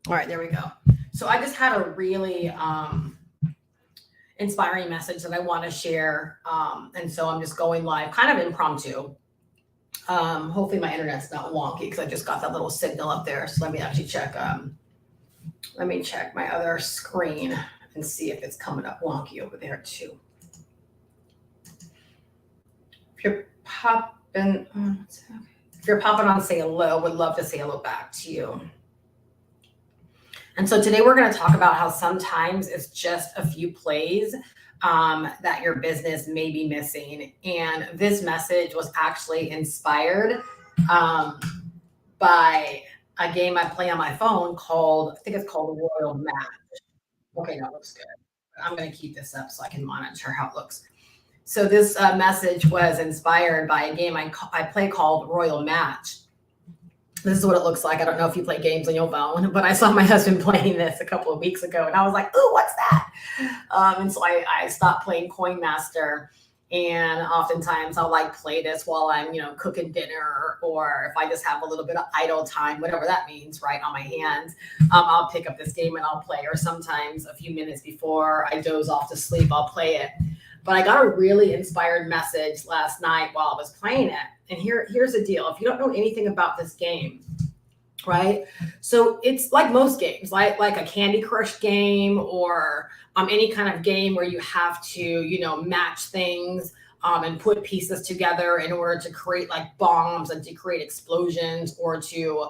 All right, there we go. So I just had a really inspiring message that I want to share. And so I'm just going live, kind of impromptu. Hopefully my internet's not wonky because I just got that little signal up there. So let me actually check. Let me check my other screen and see if it's coming up wonky over there too. If you're popping, if you're popping on, say hello. Would love to say hello back to you. And so today we're going to talk about how sometimes it's just a few plays that your business may be missing. And this message was actually inspired by a game I play on my phone called, I think it's called Royal Match. Okay, that looks good. I'm going to keep this up so I can monitor how it looks. So this message was inspired by a game I play called Royal Match. This is what it looks like. I don't know if you play games on your phone, but I saw my husband playing this a couple of weeks ago, and I was like, "Ooh, what's that?" And so I stopped playing Coin Master, and oftentimes I'll like play this while I'm, cooking dinner, or if I just have a little bit of idle time, whatever that means, right, on my hands, I'll pick up this game and I'll play. Or sometimes a few minutes before I doze off to sleep, I'll play it. But I got a really inspired message last night while I was playing it. And here's the deal. If you don't know anything about this game, right? So it's like most games, like a Candy Crush game or any kind of game where you have to, match things and put pieces together in order to create like bombs and to create explosions or to,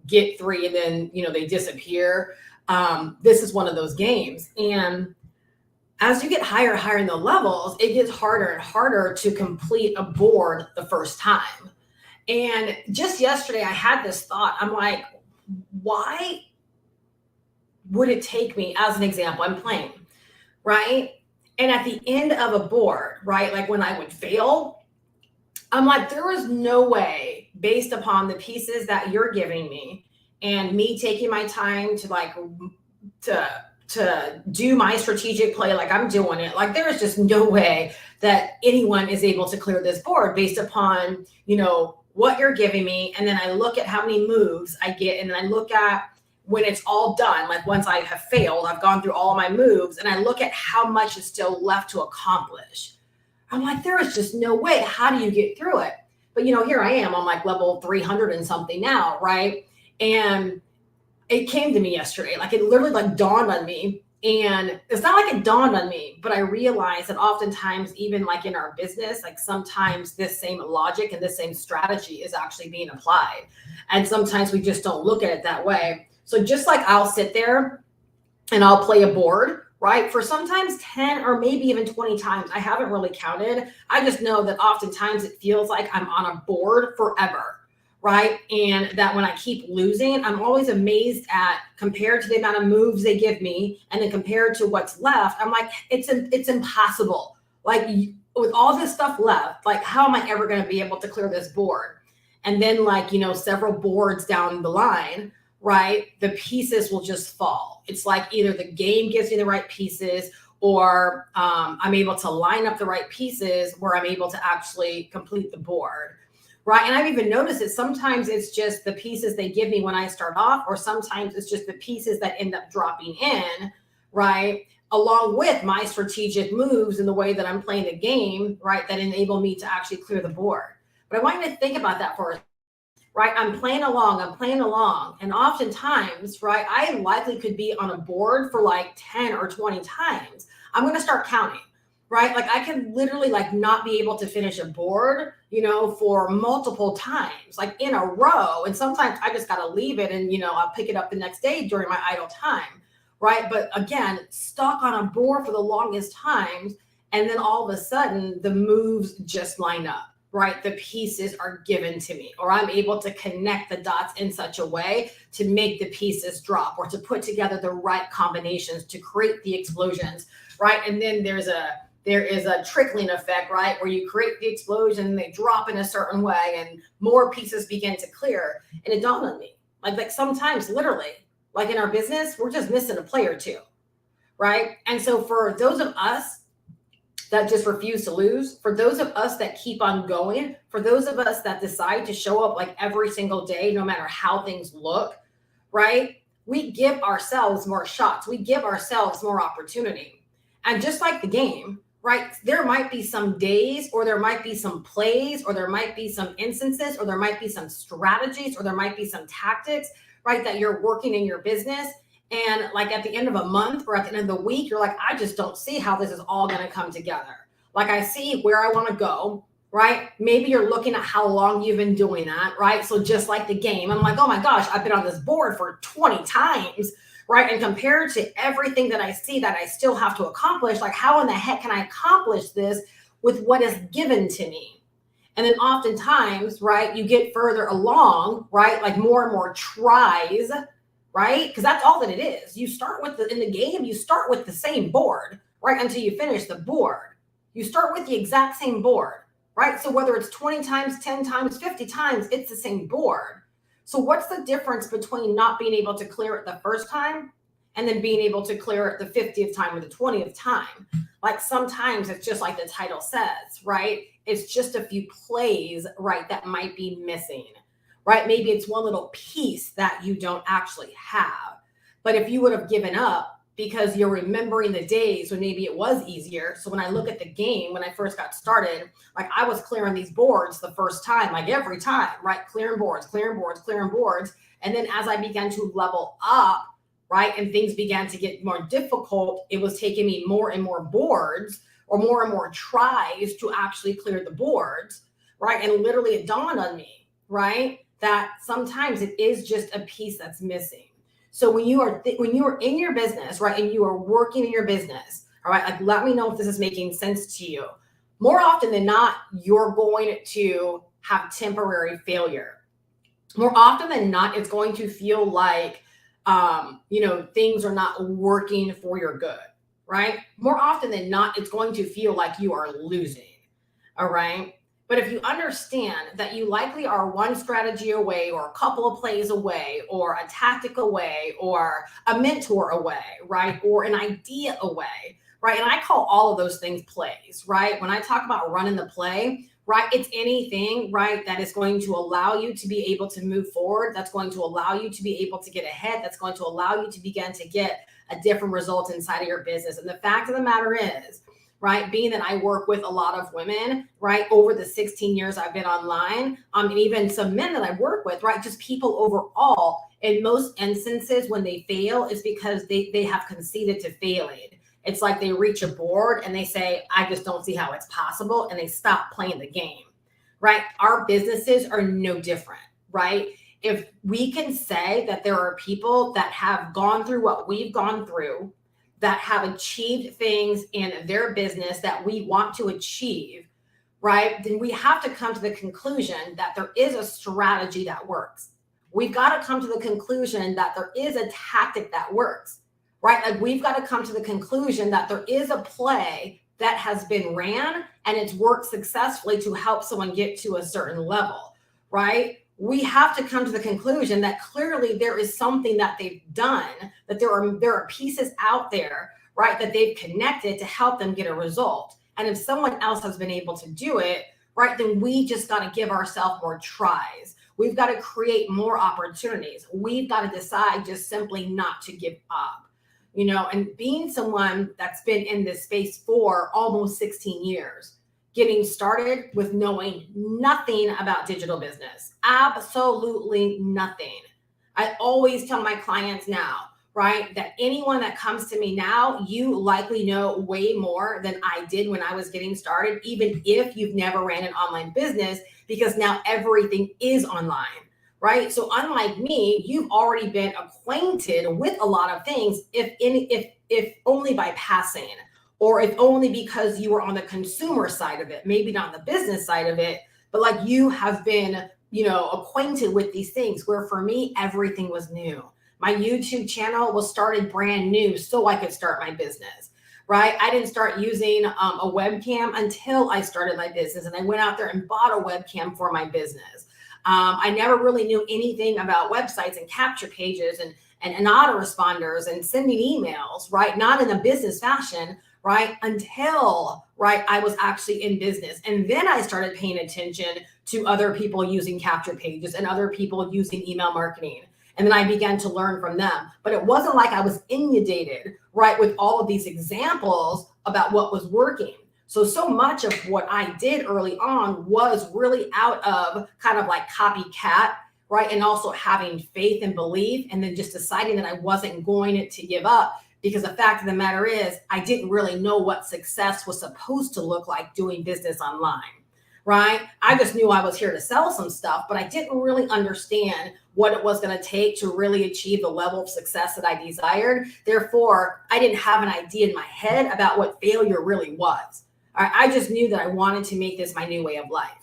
get three and then, they disappear. This is one of those games. And as you get higher and higher in the levels, it gets harder and harder to complete a board the first time. And just yesterday, I had this thought. I'm like, why would it take me, as an example, I'm playing, right? And at the end of a board, right, like when I would fail, I'm like, there is no way, based upon the pieces that you're giving me and me taking my time to do my strategic play like I'm doing it, like there is just no way that anyone is able to clear this board based upon, what you're giving me. And then I look at how many moves I get, and then I look at when it's all done, like once I have failed, I've gone through all of my moves, and I look at how much is still left to accomplish. I'm like, there is just no way. How do you get through it? But, here I am on like level 300 and something now, right? And it came to me yesterday, like it literally like dawned on me. And it's not like it dawned on me, but I realized that oftentimes, even like in our business, like sometimes this same logic and this same strategy is actually being applied. And sometimes we just don't look at it that way. So just like I'll sit there and I'll play a board, right? For sometimes 10 or maybe even 20 times. I haven't really counted. I just know that oftentimes it feels like I'm on a board forever. Right. And that when I keep losing, I'm always amazed at, compared to the amount of moves they give me and then compared to what's left, I'm like, it's impossible. Like with all this stuff left, like how am I ever going to be able to clear this board? And then like, several boards down the line, right, the pieces will just fall. It's like either the game gives me the right pieces or I'm able to line up the right pieces where I'm able to actually complete the board. Right. And I've even noticed that sometimes it's just the pieces they give me when I start off, or sometimes it's just the pieces that end up dropping in, right, along with my strategic moves and the way that I'm playing the game, right, that enable me to actually clear the board. But I want you to think about that for a second, right? I'm playing along. And oftentimes, right, I likely could be on a board for like 10 or 20 times. I'm going to start counting. Right? Like I can literally like not be able to finish a board, for multiple times, like in a row. And sometimes I just got to leave it and, I'll pick it up the next day during my idle time. Right. But again, stuck on a board for the longest times. And then all of a sudden the moves just line up. Right. The pieces are given to me, or I'm able to connect the dots in such a way to make the pieces drop or to put together the right combinations to create the explosions. Right. And then there is a trickling effect, right, where you create the explosion and they drop in a certain way and more pieces begin to clear. And it dawned on me, like sometimes literally, like in our business, we're just missing a play or two, right? And so for those of us that just refuse to lose, for those of us that keep on going, for those of us that decide to show up like every single day, no matter how things look, right? We give ourselves more shots. We give ourselves more opportunity. And just like the game, right? There might be some days, or there might be some plays, or there might be some instances, or there might be some strategies, or there might be some tactics, right? That you're working in your business. And like at the end of a month or at the end of the week, you're like, I just don't see how this is all going to come together. Like I see where I want to go, right? Maybe you're looking at how long you've been doing that, right? So just like the game, I'm like, oh my gosh, I've been on this board for 20 times, right? And compared to everything that I see that I still have to accomplish, like how in the heck can I accomplish this with what is given to me? And then oftentimes, right, you get further along, right? Like more and more tries, right? Because that's all that it is. You start with in the game, you start with the same board, right? Until you finish the board. You start with the exact same board, right? So whether it's 20 times, 10 times, 50 times, it's the same board. So what's the difference between not being able to clear it the first time and then being able to clear it the 50th time or the 20th time? Like sometimes it's just like the title says, right? It's just a few plays, right, that might be missing, right? Maybe it's one little piece that you don't actually have. But if you would have given up because you're remembering the days when maybe it was easier. So when I look at the game, when I first got started, like I was clearing these boards the first time, like every time, right? Clearing boards, clearing boards, clearing boards. And then as I began to level up, right, and things began to get more difficult, it was taking me more and more boards or more tries to actually clear the boards, right? And literally it dawned on me, right, that sometimes it is just a piece that's missing. So when you are in your business, right, and you are working in your business, all right, like let me know if this is making sense to you. More often than not, you're going to have temporary failure. More often than not, it's going to feel like things are not working for your good, right? More often than not, it's going to feel like you are losing. All right. But if you understand that you likely are one strategy away or a couple of plays away or a tactic away or a mentor away, right? Or an idea away, right? And I call all of those things plays, right? When I talk about running the play, right? It's anything, right? That is going to allow you to be able to move forward. That's going to allow you to be able to get ahead. That's going to allow you to begin to get a different result inside of your business. And the fact of the matter is, right, being that I work with a lot of women, right, over the 16 years I've been online, and even some men that I work with, right, just people overall, in most instances when they fail is because they have conceded to failing. It's like they reach a board and they say, I just don't see how it's possible, and they stop playing the game, right? Our businesses are no different, right? If we can say that there are people that have gone through what we've gone through, that have achieved things in their business that we want to achieve, right? Then we have to come to the conclusion that there is a strategy that works. We've got to come to the conclusion that there is a tactic that works, right? Like we've got to come to the conclusion that there is a play that has been ran and it's worked successfully to help someone get to a certain level, right? We have to come to the conclusion that clearly there is something that they've done, that there are pieces out there, right, that they've connected to help them get a result. And if someone else has been able to do it, right, then we just got to give ourselves more tries. We've got to create more opportunities. We've got to decide just simply not to give up, and being someone that's been in this space for almost 16 years, getting started with knowing nothing about digital business, absolutely nothing. I always tell my clients now, right, that anyone that comes to me now, you likely know way more than I did when I was getting started, even if you've never ran an online business, because now everything is online, right? So unlike me, you've already been acquainted with a lot of things, if only by passing, or if only because you were on the consumer side of it, maybe not the business side of it, but like you have been, acquainted with these things, where for me, everything was new. My YouTube channel was started brand new so I could start my business, right? I didn't start using a webcam until I started my business, and I went out there and bought a webcam for my business. I never really knew anything about websites and capture pages and autoresponders and sending emails, right? Not in a business fashion, right? Until, right, I was actually in business. And then I started paying attention to other people using capture pages and other people using email marketing. And then I began to learn from them. But it wasn't like I was inundated, right, with all of these examples about what was working. So much of what I did early on was really out of kind of like copycat, right? And also having faith and belief, and then just deciding that I wasn't going to give up, because the fact of the matter is I didn't really know what success was supposed to look like doing business online, right? I just knew I was here to sell some stuff, but I didn't really understand what it was going to take to really achieve the level of success that I desired. Therefore, I didn't have an idea in my head about what failure really was. All right, I just knew that I wanted to make this my new way of life,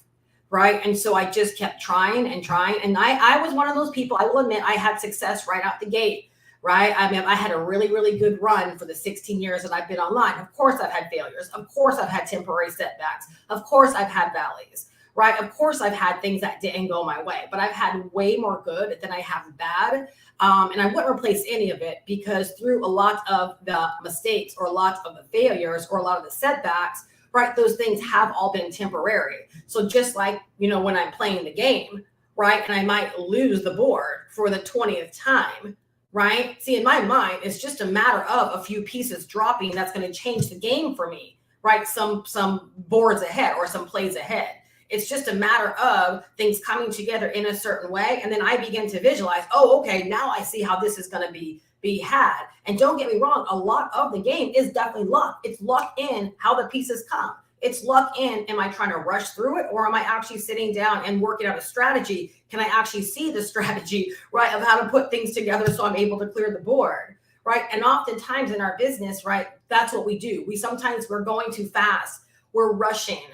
right? And so I just kept trying and trying. And I was one of those people, I will admit, I had success right out the gate, right? I mean, I had a really, really good run for the 16 years that I've been online. Of course, I've had failures. Of course, I've had temporary setbacks. Of course, I've had valleys, right? Of course, I've had things that didn't go my way, but I've had way more good than I have bad. And I wouldn't replace any of it, because through a lot of the mistakes or a lot of the failures or a lot of the setbacks, right, those things have all been temporary. So just like, when I'm playing the game, right, and I might lose the board for the 20th time, right? See, in my mind, it's just a matter of a few pieces dropping that's going to change the game for me, right? Some boards ahead or some plays ahead. It's just a matter of things coming together in a certain way. And then I begin to visualize, oh, okay, now I see how this is going to be had. And don't get me wrong, a lot of the game is definitely luck. It's luck in how the pieces come. It's luck in, am I trying to rush through it, or am I actually sitting down and working out a strategy? Can I actually see the strategy, right, of how to put things together so I'm able to clear the board, right? And oftentimes in our business, right, that's what we do. We're going too fast. We're rushing,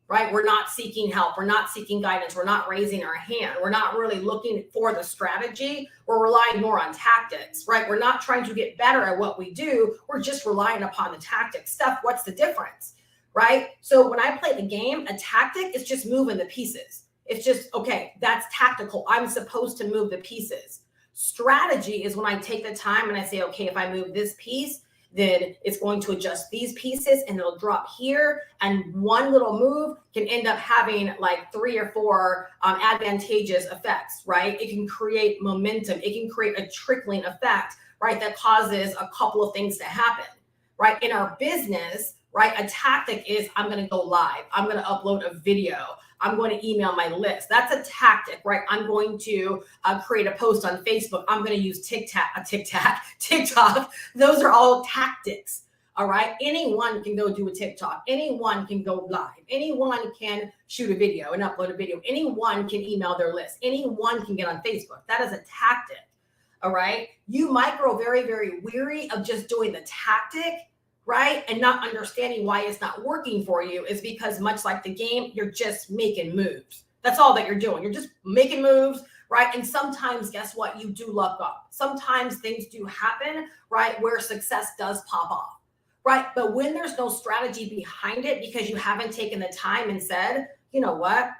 right? We're not seeking help. We're not seeking guidance. We're not raising our hand. We're not really looking for the strategy. We're relying more on tactics, right? We're not trying to get better at what we do. We're just relying upon the tactics stuff. What's the difference, right? So when I play the game, a tactic is just moving the pieces. It's just, okay, that's tactical. I'm supposed to move the pieces. Strategy is when I take the time and I say, okay, if I move this piece, then it's going to adjust these pieces and it'll drop here. And one little move can end up having like 3 or 4 advantageous effects, right? It can create momentum. It can create a trickling effect, right? That causes a couple of things to happen, right? In our business, right? A tactic is I'm going to go live. I'm going to upload a video. I'm going to email my list. That's a tactic, right? I'm going to create a post on Facebook. I'm going to use TikTok. Those are all tactics. All right. Anyone can go do a TikTok. Anyone can go live. Anyone can shoot a video and upload a video. Anyone can email their list. Anyone can get on Facebook. That is a tactic. All right. You might grow very, very weary of just doing the tactic, right? And not understanding why it's not working for you is because, much like the game, you're just making moves. That's all that you're doing. You're just making moves, right? And sometimes, guess what? You do luck up. Sometimes things do happen, right, where success does pop off, right? But when there's no strategy behind it, because you haven't taken the time and said, you know what?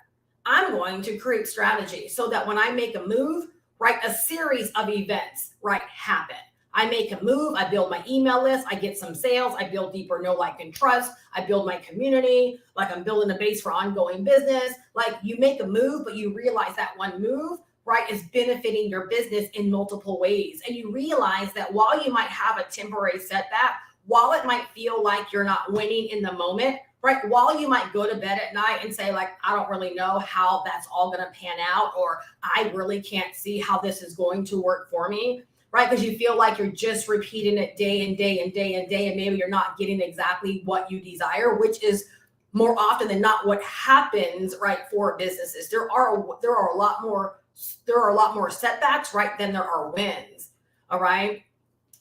I'm going to create strategy so that when I make a move, right, a series of events, right, happen. I make a move, I build my email list, I get some sales, I build deeper know, like, and trust, I build my community, like I'm building a base for ongoing business. Like, you make a move, but you realize that one move, right, is benefiting your business in multiple ways. And you realize that while you might have a temporary setback, while it might feel like you're not winning in the moment, right, while you might go to bed at night and say, like, I don't really know how that's all going to pan out, or I really can't see how this is going to work for me, right? Because you feel like you're just repeating it day and day and day and day, and maybe you're not getting exactly what you desire, which is more often than not what happens, right, for businesses. There are a lot more setbacks, right, than there are wins. All right.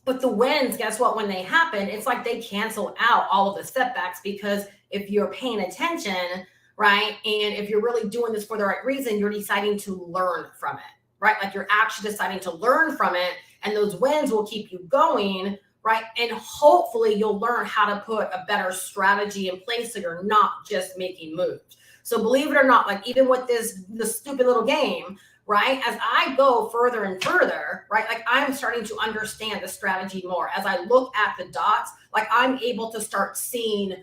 But the wins, guess what? When they happen, it's like they cancel out all of the setbacks, because if you're paying attention, right, and if you're really doing this for the right reason, you're deciding to learn from it, right? Like, you're actually deciding to learn from it, and those wins will keep you going, right? And hopefully you'll learn how to put a better strategy in place so you're not just making moves. So believe it or not, like, even with this stupid little game, right, as I go further and further, right, like, I'm starting to understand the strategy more. As I look at the dots, like, I'm able to start seeing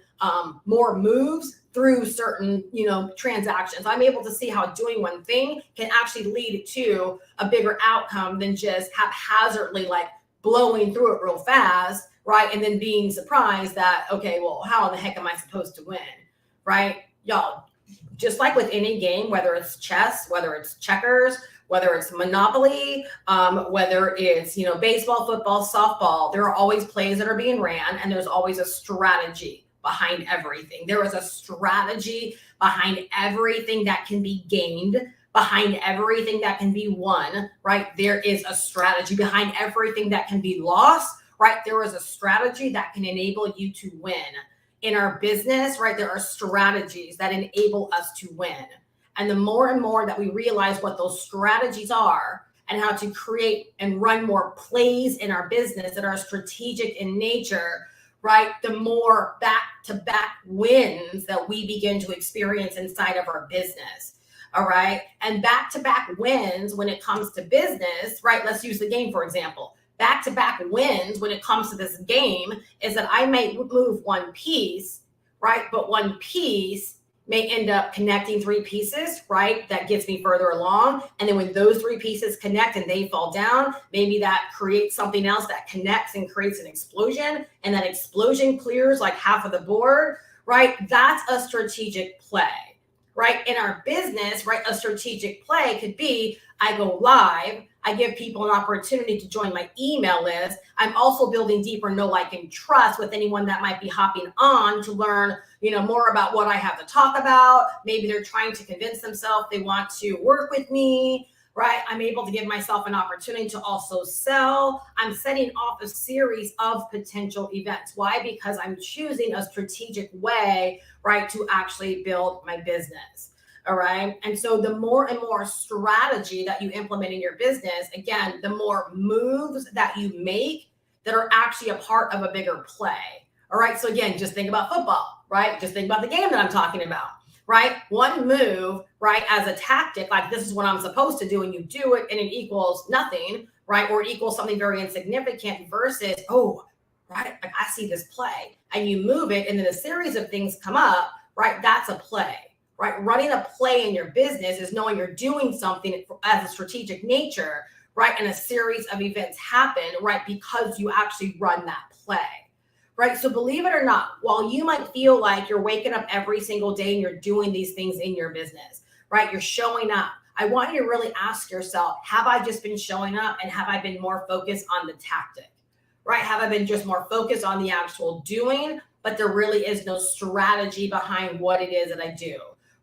more moves through certain, transactions. I'm able to see how doing one thing can actually lead to a bigger outcome than just haphazardly like blowing through it real fast, right? And then being surprised that, okay, well, how in the heck am I supposed to win, right? Y'all, just like with any game, whether it's chess, whether it's checkers, whether it's Monopoly, whether it's, baseball, football, softball, there are always plays that are being ran, and there's always a strategy behind everything. There is a strategy behind everything that can be gained, behind everything that can be won, right? There is a strategy behind everything that can be lost, right? There is a strategy that can enable you to win. In our business, right, there are strategies that enable us to win. And the more and more that we realize what those strategies are and how to create and run more plays in our business that are strategic in nature, right, the more back-to-back wins that we begin to experience inside of our business. All right. And back-to-back wins when it comes to business, right? Let's use the game, for example. Back-to-back wins when it comes to this game is that I may move one piece, right? But one piece may end up connecting three pieces, right? That gets me further along. And then when those three pieces connect and they fall down, maybe that creates something else that connects and creates an explosion. And that explosion clears like half of the board, right? That's a strategic play, right? In our business, right? A strategic play could be I go live, I give people an opportunity to join my email list. I'm also building deeper know, like, and trust with anyone that might be hopping on to learn, more about what I have to talk about. Maybe they're trying to convince themselves they want to work with me, right? I'm able to give myself an opportunity to also sell. I'm setting off a series of potential events. Why? Because I'm choosing a strategic way, right, to actually build my business. All right. And so the more and more strategy that you implement in your business, again, the more moves that you make that are actually a part of a bigger play. All right. So again, just think about football, right? Just think about the game that I'm talking about, right? One move, right, as a tactic, like this is what I'm supposed to do, and you do it and it equals nothing, right? Or it equals something very insignificant versus, oh, right, like I see this play, and you move it and then a series of things come up, right? That's a play. Right? Running a play in your business is knowing you're doing something as a strategic nature, right? And a series of events happen, right? Because you actually run that play, right? So believe it or not, while you might feel like you're waking up every single day and you're doing these things in your business, right? You're showing up. I want you to really ask yourself, have I just been showing up, and have I been more focused on the tactic, right? Have I been just more focused on the actual doing, but there really is no strategy behind what it is that I do?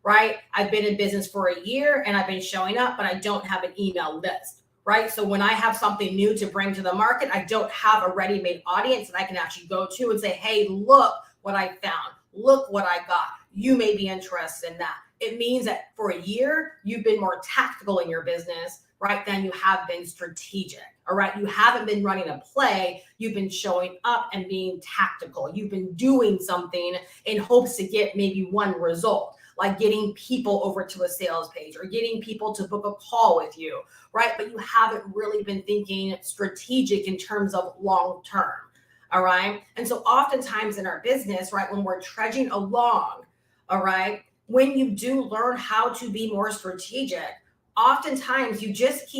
Right? I've been in business for a year and I've been showing up, but I don't have an email list, right? So when I have something new to bring to the market, I don't have a ready-made audience that I can actually go to and say, hey, look what I found. Look what I got. You may be interested in that. It means that for a year, you've been more tactical in your business, right, than you have been strategic. All right. You haven't been running a play. You've been showing up and being tactical. You've been doing something in hopes to get maybe one result, like getting people over to a sales page or getting people to book a call with you, right? But you haven't really been thinking strategic in terms of long term, all right? And so oftentimes in our business, right, when we're trudging along, all right, when you do learn how to be more strategic, oftentimes you just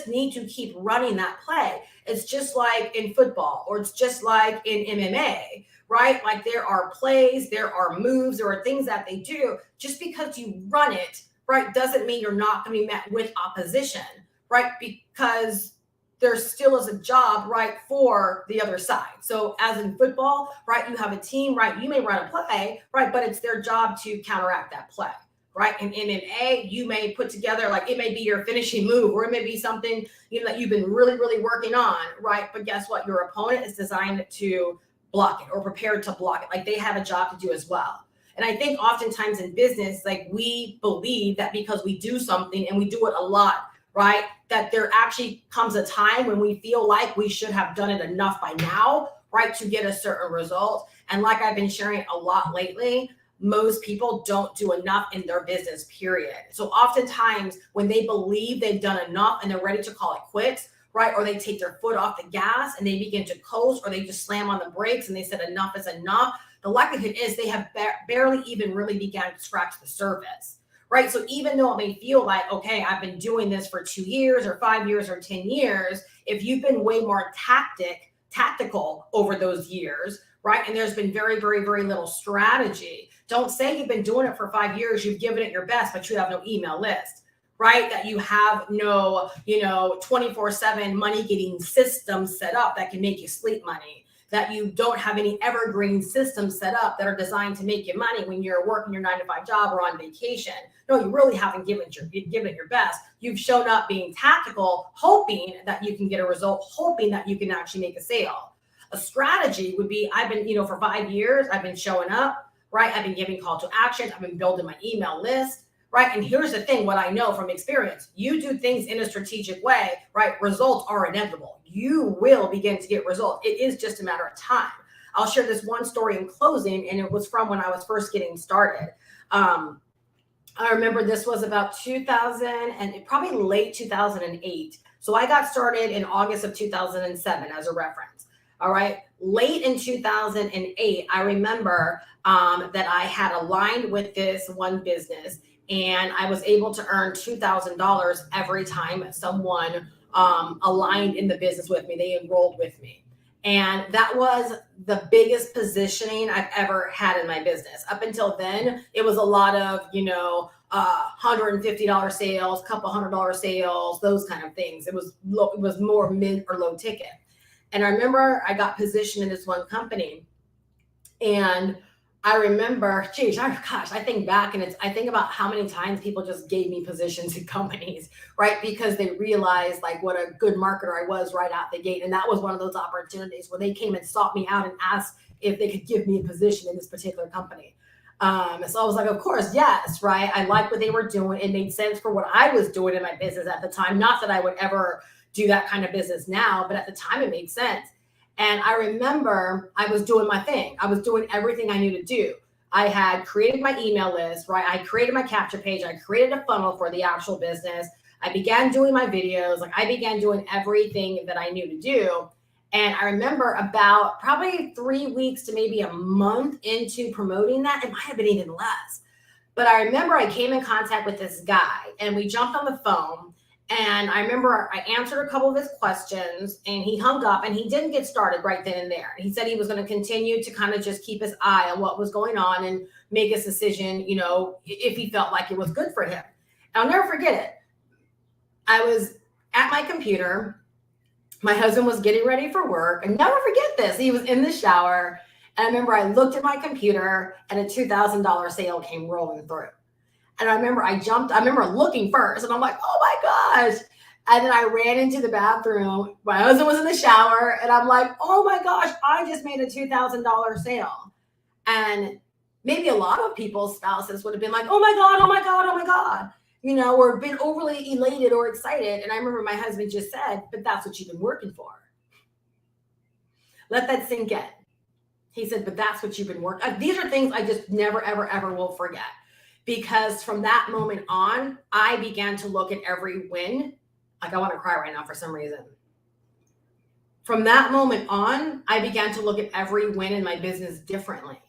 need to keep running that play. It's just like in football, or it's just like in MMA, right? Like there are plays, there are moves, there are things that they do. Just because you run it, right, doesn't mean you're not going to be met with opposition, right? Because there still is a job, right, for the other side. So as in football, right, you have a team, right, you may run a play, right, but it's their job to counteract that play. Right. In MMA, you may put together, like it may be your finishing move, or it may be something, that you've been really, really working on. Right. But guess what? Your opponent is designed to block it or prepared to block it. Like they have a job to do as well. And I think oftentimes in business, like we believe that because we do something and we do it a lot, right, that there actually comes a time when we feel like we should have done it enough by now, right, to get a certain result. And like I've been sharing a lot lately, most people don't do enough in their business, period. So oftentimes when they believe they've done enough and they're ready to call it quits, right, or they take their foot off the gas and they begin to coast, or they just slam on the brakes and they said enough is enough, the likelihood is they have barely even really began to scratch the surface, right? So even though it may feel like, okay, I've been doing this for 2 years or 5 years or 10 years, if you've been way more tactical over those years, right? And there's been very, very, very little strategy. Don't say you've been doing it for 5 years, you've given it your best, but you have no email list, right? That you have no, 24/7 money getting systems set up that can make you sleep money, that you don't have any evergreen systems set up that are designed to make you money when you're working your 9-to-5 job or on vacation. No, you really haven't given it your best. You've shown up being tactical, hoping that you can get a result, hoping that you can actually make a sale. A strategy would be, I've been, for 5 years, I've been showing up, right? I've been giving call to action. I've been building my email list, right? And here's the thing, what I know from experience, you do things in a strategic way, right? Results are inevitable. You will begin to get results. It is just a matter of time. I'll share this one story in closing, and it was from when I was first getting started. I remember this was about 2000 and probably late 2008. So I got started in August of 2007 as a reference. All right. Late in 2008, I remember that I had aligned with this one business, and I was able to earn $2,000 every time someone aligned in the business with me. They enrolled with me. And that was the biggest positioning I've ever had in my business. Up until then, it was a lot of, $150 sales, couple $100 sales, those kind of things. It was more mid or low ticket. And I remember I got positioned in this one company, and I remember, I think back and I think about how many times people just gave me positions in companies, right? Because they realized like what a good marketer I was right out the gate. And that was one of those opportunities where they came and sought me out and asked if they could give me a position in this particular company. So I was like, of course, yes, right? I liked what they were doing. It made sense for what I was doing in my business at the time. Not that I would ever do that kind of business now, but at the time it made sense. And I remember I was doing my thing. I was doing everything I knew to do. I had created my email list, right? I created my capture page. I created a funnel for the actual business. I began doing my videos. Like I began doing everything that I knew to do. And I remember about probably 3 weeks to maybe a month into promoting that, it might have been even less. But I remember I came in contact with this guy and we jumped on the phone. And I remember I answered a couple of his questions and he hung up and he didn't get started right then and there. He said he was going to continue to kind of just keep his eye on what was going on and make his decision, if he felt like it was good for him. And I'll never forget it. I was at my computer. My husband was getting ready for work. I never forget this. He was in the shower. And I remember I looked at my computer and a $2,000 sale came rolling through. And I remember looking first and I'm like, oh my gosh. And then I ran into the bathroom. My husband was in the shower and I'm like, oh my gosh, I just made a $2,000 sale. And maybe a lot of people's spouses would have been like, oh my God, oh my God, oh my God, or been overly elated or excited. And I remember my husband just said, but that's what you've been working for. Let that sink in. He said, but that's what you've been working. These are things I just never, ever, ever will forget. Because from that moment on, I began to look at every win. Like I want to cry right now for some reason. From that moment on, I began to look at every win in my business differently.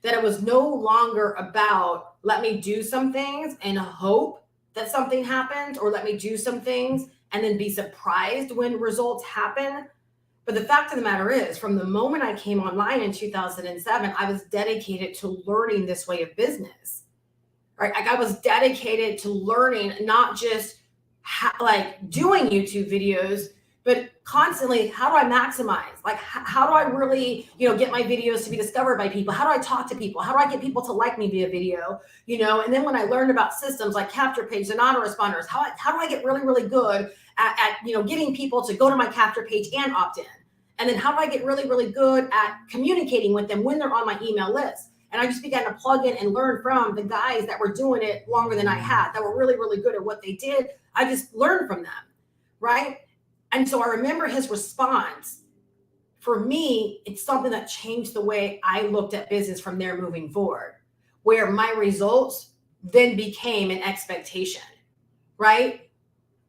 That it was no longer about let me do some things and hope that something happens, or let me do some things and then be surprised when results happen. But the fact of the matter is, from the moment I came online in 2007, I was dedicated to learning this way of business. Right? Like I was dedicated to learning, not just doing YouTube videos, but constantly, how do I maximize? Like, how do I really, get my videos to be discovered by people? How do I talk to people? How do I get people to like me via video? And then when I learned about systems like capture page and autoresponders, how do I get really, really good at getting people to go to my capture page and opt in? And then how do I get really, really good at communicating with them when they're on my email list? And I just began to plug in and learn from the guys that were doing it longer than I had, that were really, really good at what they did. I just learned from them, right? And so I remember his response. For me, it's something that changed the way I looked at business from there moving forward, where my results then became an expectation, right?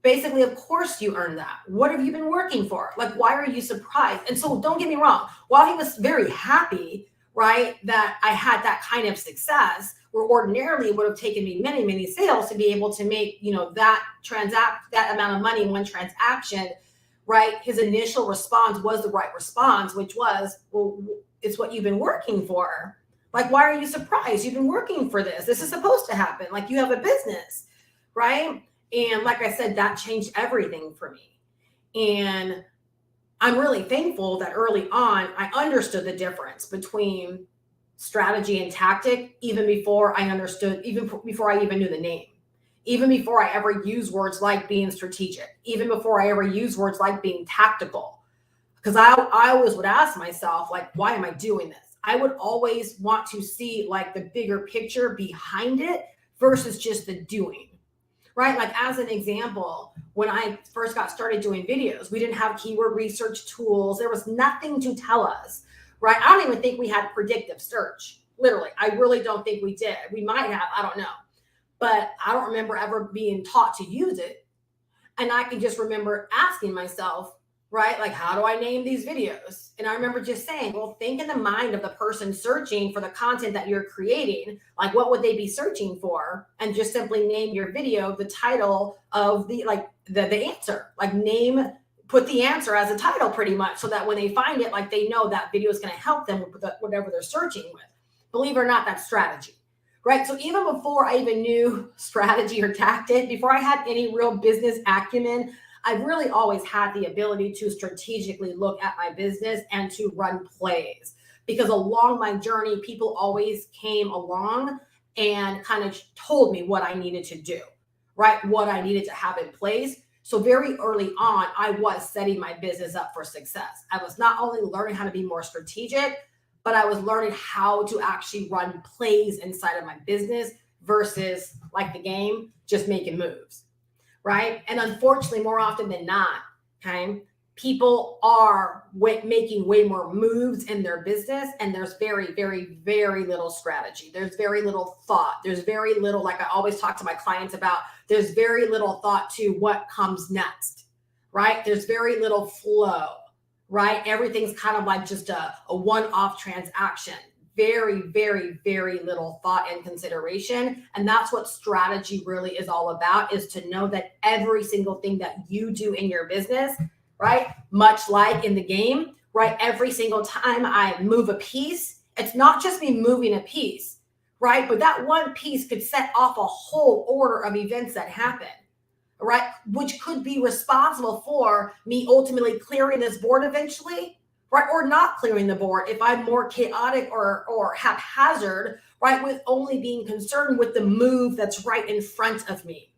Basically, of course you earned that. What have you been working for? Like, why are you surprised? And so don't get me wrong. While he was very happy, right? That I had that kind of success where ordinarily it would have taken me many, many sales to be able to make, that amount of money in one transaction, right? His initial response was the right response, which was, well, it's what you've been working for. Like, why are you surprised? You've been working for this. This is supposed to happen. Like, you have a business, right? And like I said, that changed everything for me. And I'm really thankful that early on, I understood the difference between strategy and tactic, even before I understood, even before I even knew the name, even before I ever used words like being strategic, even before I ever used words like being tactical. Because I always would ask myself, like, why am I doing this? I would always want to see like the bigger picture behind it versus just the doing. Right? Like, as an example, when I first got started doing videos, we didn't have keyword research tools. There was nothing to tell us, right? I don't even think we had predictive search. Literally, I really don't think we did. We might have, I don't know. But I don't remember ever being taught to use it. And I can just remember asking myself, right? Like, how do I name these videos? And I remember just saying, well, think in the mind of the person searching for the content that you're creating. Like, what would they be searching for? And just simply name your video the title of the answer. Like, put the answer as a title pretty much, so that when they find it, like, they know that video is going to help them with whatever they're searching with. Believe it or not, that's strategy. Right. So even before I even knew strategy or tactic, before I had any real business acumen, I've really always had the ability to strategically look at my business and to run plays, because along my journey, people always came along and kind of told me what I needed to do, right? What I needed to have in place. So very early on, I was setting my business up for success. I was not only learning how to be more strategic, but I was learning how to actually run plays inside of my business versus, like the game, just making moves. Right. And unfortunately, more often than not, okay, people are making way more moves in their business, and there's very, very, very little strategy. There's very little thought. There's very little, like I always talk to my clients about, there's very little thought to what comes next, right? There's very little flow, right? Everything's kind of like just a one-off transaction. Very, very, very little thought and consideration. And that's what strategy really is all about, is to know that every single thing that you do in your business, right? Much like in the game, right? Every single time I move a piece, it's not just me moving a piece, right? But that one piece could set off a whole order of events that happen, right? Which could be responsible for me ultimately clearing this board eventually, right? Or not clearing the board if I'm more chaotic or haphazard, right? With only being concerned with the move that's right in front of me,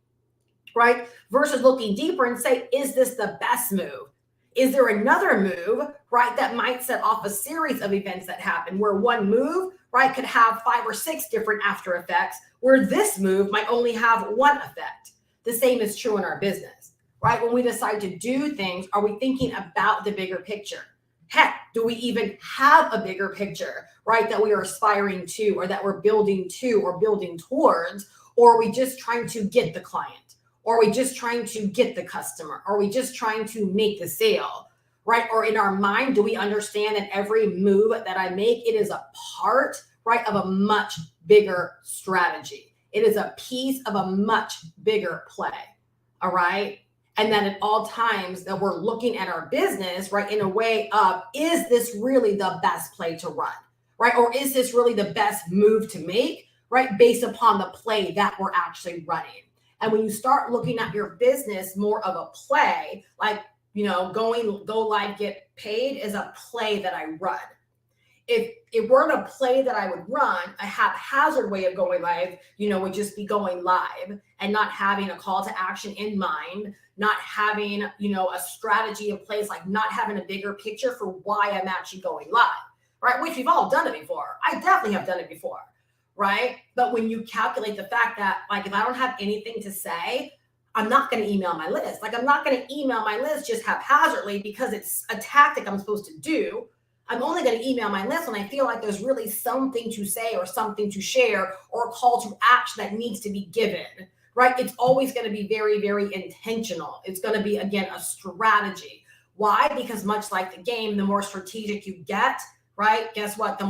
right? Versus looking deeper and say, is this the best move? Is there another move, right, that might set off a series of events that happen, where one move, right, could have 5 or 6 different after effects, where this move might only have one effect. The same is true in our business, right? When we decide to do things, are we thinking about the bigger picture? Heck, do we even have a bigger picture, right, that we are aspiring to, or that we're building to or building towards? Or are we just trying to get the client? Or are we just trying to get the customer? Or are we just trying to make the sale, right? Or in our mind, do we understand that every move that I make, it is a part, right, of a much bigger strategy? It is a piece of a much bigger play, all right? And then at all times that we're looking at our business, right, in a way of, is this really the best play to run, right? Or is this really the best move to make, right, based upon the play that we're actually running? And when you start looking at your business more of a play, like, go live, get paid is a play that I run. If it weren't a play that I would run, a haphazard way of going live, would just be going live and not having a call to action in mind, not having, a strategy in place, like not having a bigger picture for why I'm actually going live, right? Which we've all done it before. I definitely have done it before, right? But when you calculate the fact that, like, if I don't have anything to say, I'm not going to email my list. Like, I'm not going to email my list just haphazardly because it's a tactic I'm supposed to do. I'm only going to email my list when I feel like there's really something to say or something to share or a call to action that needs to be given, right? It's always going to be very, very intentional. It's going to be, again, a strategy. Why? Because much like the game, the more strategic you get, right? Guess what? The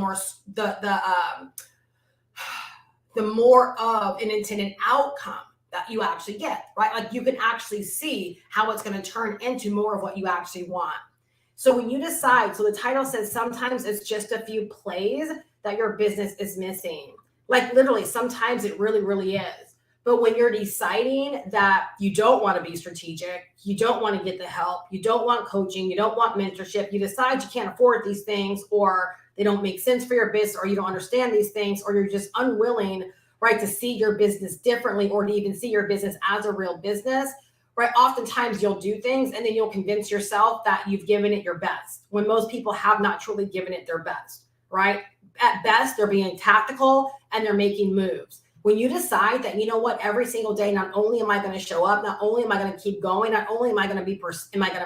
more of an intended outcome that you actually get, right? Like you can actually see how it's going to turn into more of what you actually want. So when you decide, so the title says sometimes it's just a few plays that your business is missing. Like literally, sometimes it really, really is. But when you're deciding that you don't want to be strategic, you don't want to get the help, you don't want coaching, you don't want mentorship, you decide you can't afford these things, or they don't make sense for your business, or you don't understand these things, or you're just unwilling, right, to see your business differently, or to even see your business as a real business, right? Oftentimes you'll do things and then you'll convince yourself that you've given it your best when most people have not truly given it their best, right? At best, they're being tactical and they're making moves. When you decide that, you know what, every single day, not only am I going to show up, not only am I going to keep going, not only am I going to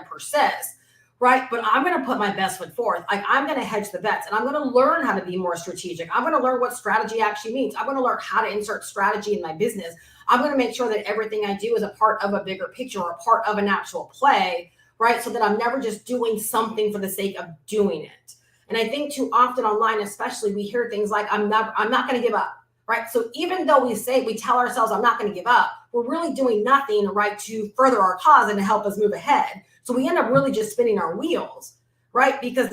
persist, right? But I'm going to put my best foot forth. Like I'm going to hedge the bets and I'm going to learn how to be more strategic. I'm going to learn what strategy actually means. I'm going to learn how to insert strategy in my business. I'm going to make sure that everything I do is a part of a bigger picture or a part of an actual play, right? So that I'm never just doing something for the sake of doing it. And I think too often online, especially, we hear things like, I'm not going to give up. Right. So even though we tell ourselves, I'm not going to give up, we're really doing nothing, right, to further our cause and to help us move ahead. So we end up really just spinning our wheels, right? Because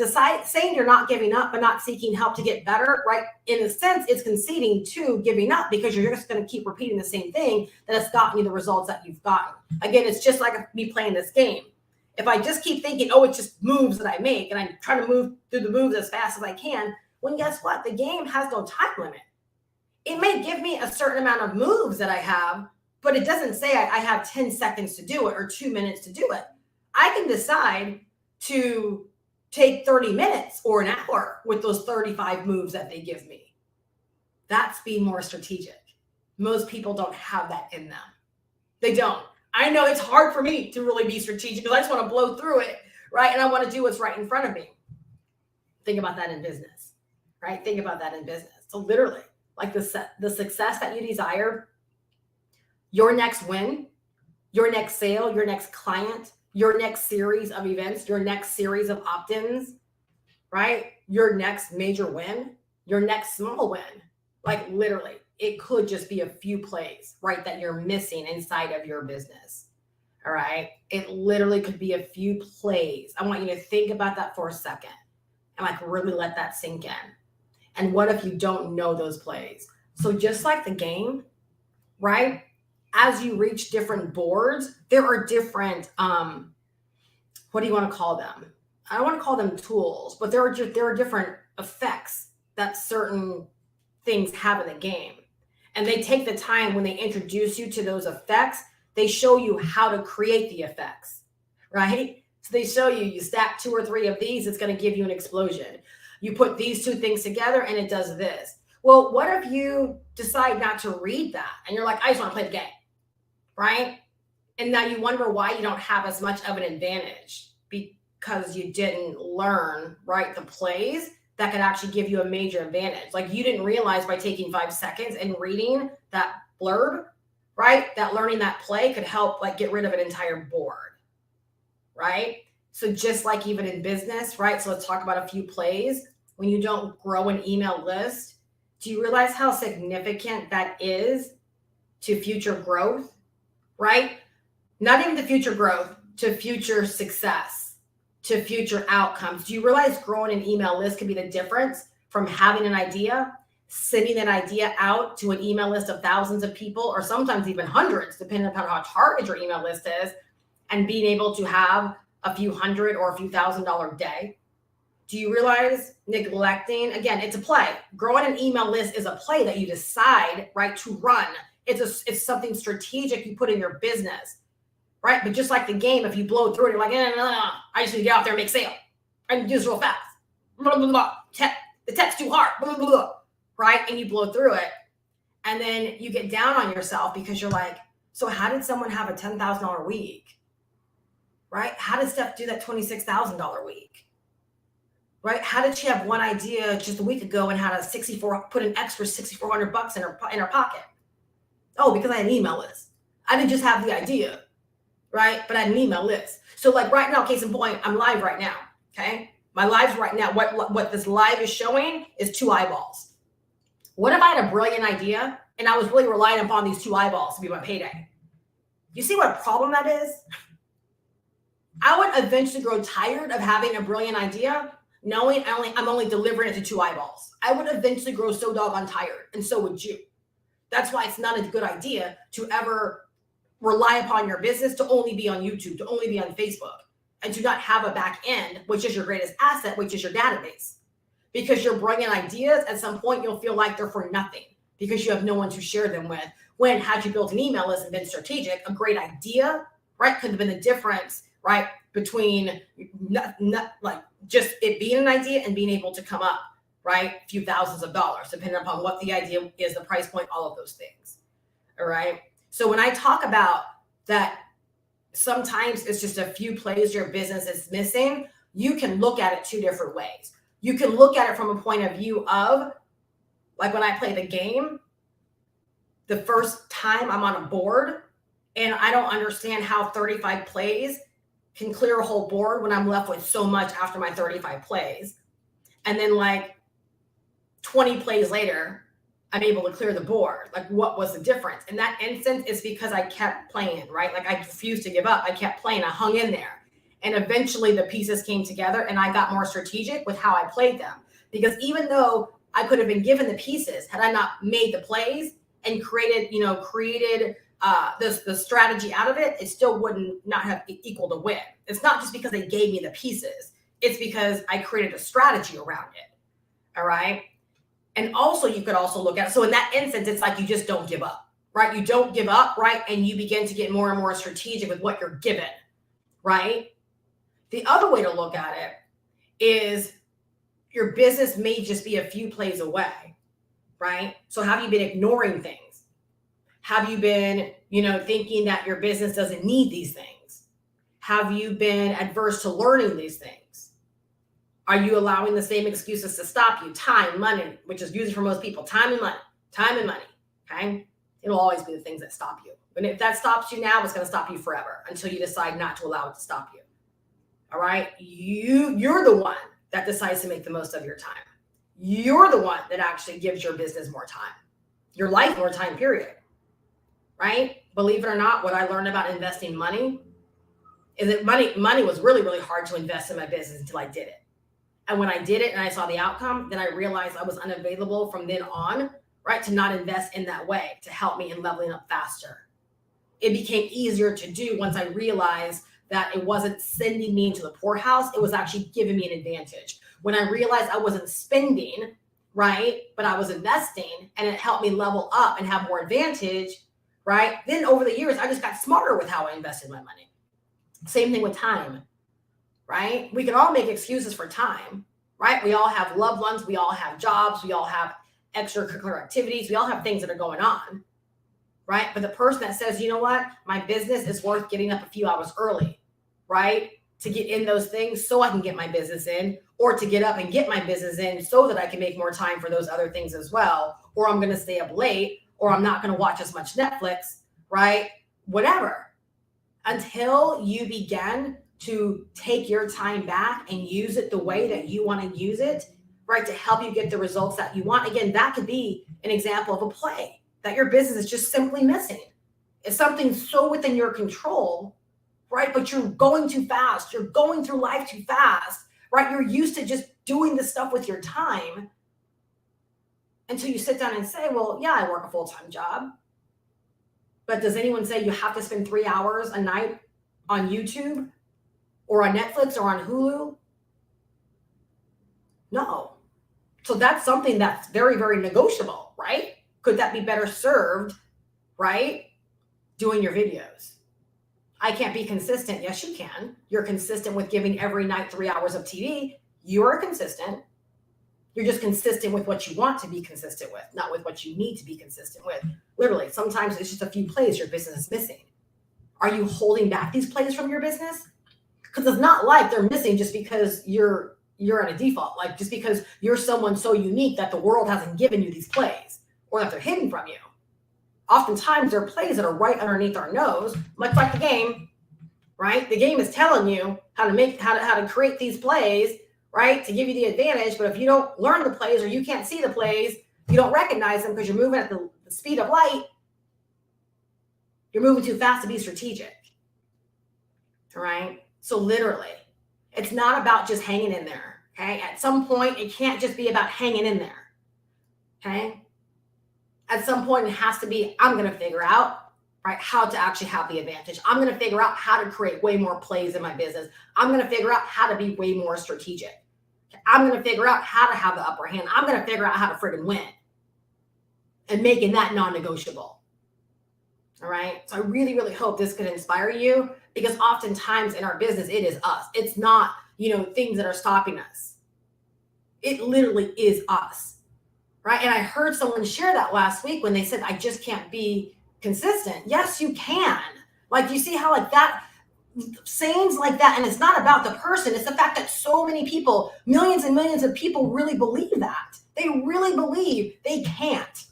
saying you're not giving up, but not seeking help to get better, right? In a sense, it's conceding to giving up because you're just going to keep repeating the same thing that has gotten you the results that you've gotten. Again, it's just like me playing this game. If I just keep thinking, oh, it's just moves that I make and I'm trying to move through the moves as fast as I can, when guess what? The game has no time limit. It may give me a certain amount of moves that I have, but it doesn't say I have 10 seconds to do it or 2 minutes to do it. I can decide to take 30 minutes or an hour with those 35 moves that they give me. That's being more strategic. Most people don't have that in them. They don't. I know it's hard for me to really be strategic because I just want to blow through it, right? And I want to do what's right in front of me. Think about that in business, right? Think about that in business. So literally, like the success that you desire, your next win, your next sale, your next client, your next series of events, your next series of opt-ins, right? Your next major win, your next small win. Like literally, it could just be a few plays, right, that you're missing inside of your business. All right. It literally could be a few plays. I want you to think about that for a second and like really let that sink in. And what if you don't know those plays? So just like the game, right? As you reach different boards, there are different, what do you want to call them? I don't want to call them tools, but there are different effects that certain things have in the game. And they take the time when they introduce you to those effects, they show you how to create the effects, right? So they show you stack 2 or 3 of these, it's going to give you an explosion. You put these 2 things together and it does this. Well, what if you decide not to read that and you're like, I just want to play the game, right? And now you wonder why you don't have as much of an advantage because you didn't learn, right, the plays that could actually give you a major advantage. Like you didn't realize by taking 5 seconds and reading that blurb, right, that learning that play could help like get rid of an entire board, right? So just like even in business, right? So let's talk about a few plays. When you don't grow an email list, do you realize how significant that is to future growth, right? Not even to future growth, to future success, to future outcomes. Do you realize growing an email list can be the difference from having an idea, sending an idea out to an email list of thousands of people, or sometimes even hundreds, depending upon how targeted your email list is, and being able to have a few $100 or a few $1,000 day? Do you realize neglecting, again, it's a play. Growing an email list is a play that you decide, right, to run. It's something strategic you put in your business, right? But just like the game, if you blow through it, you're like, no, I just need to get out there and make sale. I need to do this real fast. Blah, blah, blah. The tech's too hard, blah, blah, blah, right? And you blow through it. And then you get down on yourself because you're like, so how did someone have a $10,000 week, right? How did Steph do that $26,000 week? Right? How did she have one idea just a week ago and had put an extra $6,400 in her pocket? Oh, because I had an email list. I didn't just have the idea, right? But I had an email list. So like right now, case in point, I'm live right now. Okay. My lives right now, what this live is showing is 2 eyeballs. What if I had a brilliant idea and I was really relying upon these 2 eyeballs to be my payday? You see what a problem that is? I would eventually grow tired of having a brilliant idea, knowing I'm only delivering it to 2 eyeballs. I would eventually grow so doggone tired, and so would you. That's why it's not a good idea to ever rely upon your business to only be on YouTube, to only be on Facebook, and to not have a back end, which is your greatest asset, which is your database. Because your brilliant ideas, at some point, you'll feel like they're for nothing because you have no one to share them with. When, had you built an email list and been strategic, a great idea, right, could have been the difference, right, between like just it being an idea and being able to come up, right, a few thousands of dollars, depending upon what the idea is, the price point, all of those things. All right. So when I talk about that, sometimes it's just a few plays your business is missing, you can look at it 2 different ways. You can look at it from a point of view of, like when I play the game, the first time I'm on a board and I don't understand how 35 plays can clear a whole board when I'm left with so much after my 35 plays. And then like 20 plays later, I'm able to clear the board. Like, what was the difference? In that instance, it's because I kept playing, right? Like, I refused to give up. I kept playing. I hung in there. And eventually the pieces came together and I got more strategic with how I played them. Because even though I could have been given the pieces, had I not made the plays and created the strategy out of it, it still wouldn't not have equaled a win. It's not just because they gave me the pieces. It's because I created a strategy around it. All right. And also you could also look at, so in that instance, it's like you just don't give up, right? You don't give up, right? And you begin to get more and more strategic with what you're given, right? The other way to look at it is your business may just be a few plays away, right? So have you been ignoring things? Have you been, thinking that your business doesn't need these things? Have you been adverse to learning these things? Are you allowing the same excuses to stop you? Time, money, which is usually for most people, time and money, okay? It'll always be the things that stop you. And if that stops you now, it's going to stop you forever until you decide not to allow it to stop you. All right? You're the one that decides to make the most of your time. You're the one that actually gives your business more time, your life more time, period. Right? Believe it or not, what I learned about investing money is that money was really, really hard to invest in my business until I did it. And when I did it and I saw the outcome, then I realized I was unavailable from then on, right, to not invest in that way to help me in leveling up faster. It became easier to do once I realized that it wasn't sending me into the poorhouse. It was actually giving me an advantage. When I realized I wasn't spending, right, but I was investing and it helped me level up and have more advantage, right? Then over the years, I just got smarter with how I invested my money. Same thing with time. Right? We can all make excuses for time, right? We all have loved ones. We all have jobs. We all have extracurricular activities. We all have things that are going on, right? But the person that says, you know what, my business is worth getting up a few hours early, right? To get in those things so I can get my business in, or to get up and get my business in so that I can make more time for those other things as well. Or I'm going to stay up late, or I'm not going to watch as much Netflix, right? Whatever. Until you begin to take your time back and use it the way that you want to use it, right, to help you get the results that you want. Again, that could be an example of a play that your business is just simply missing. It's something so within your control, right, but you're going too fast. You're going through life too fast, right? You're used to just doing this stuff with your time until you sit down and say, well, yeah, I work a full-time job. But does anyone say you have to spend 3 hours a night on YouTube or on Netflix or on Hulu? No. So that's something that's very, very negotiable, right? Could that be better served, right, doing your videos? I can't be consistent. Yes, you can. You're consistent with giving every night 3 hours of TV. You are consistent. You're just consistent with what you want to be consistent with, not with what you need to be consistent with. Literally, sometimes it's just a few plays your business is missing. Are you holding back these plays from your business? Because it's not like they're missing just because you're at a default, like just because you're someone so unique that the world hasn't given you these plays or that they're hidden from you. Oftentimes there are plays that are right underneath our nose, much like the game, right? The game is telling you how to create these plays, right? To give you the advantage. But if you don't learn the plays or you can't see the plays, you don't recognize them because you're moving at the speed of light. You're moving too fast to be strategic. All right. So literally, it's not about just hanging in there. Okay. At some point, it can't just be about hanging in there. Okay. At some point, it has to be, I'm going to figure out, right, how to actually have the advantage. I'm going to figure out how to create way more plays in my business. I'm going to figure out how to be way more strategic. I'm going to figure out how to have the upper hand. I'm going to figure out how to friggin' win and making that non-negotiable. All right. So I really, really hope this can inspire you, because oftentimes in our business, it is us. It's not, things that are stopping us. It literally is us. Right. And I heard someone share that last week when they said, I just can't be consistent. Yes, you can. Like, you see how like that, sayings like that. And it's not about the person. It's the fact that so many people, millions and millions of people really believe that. They really believe they can't.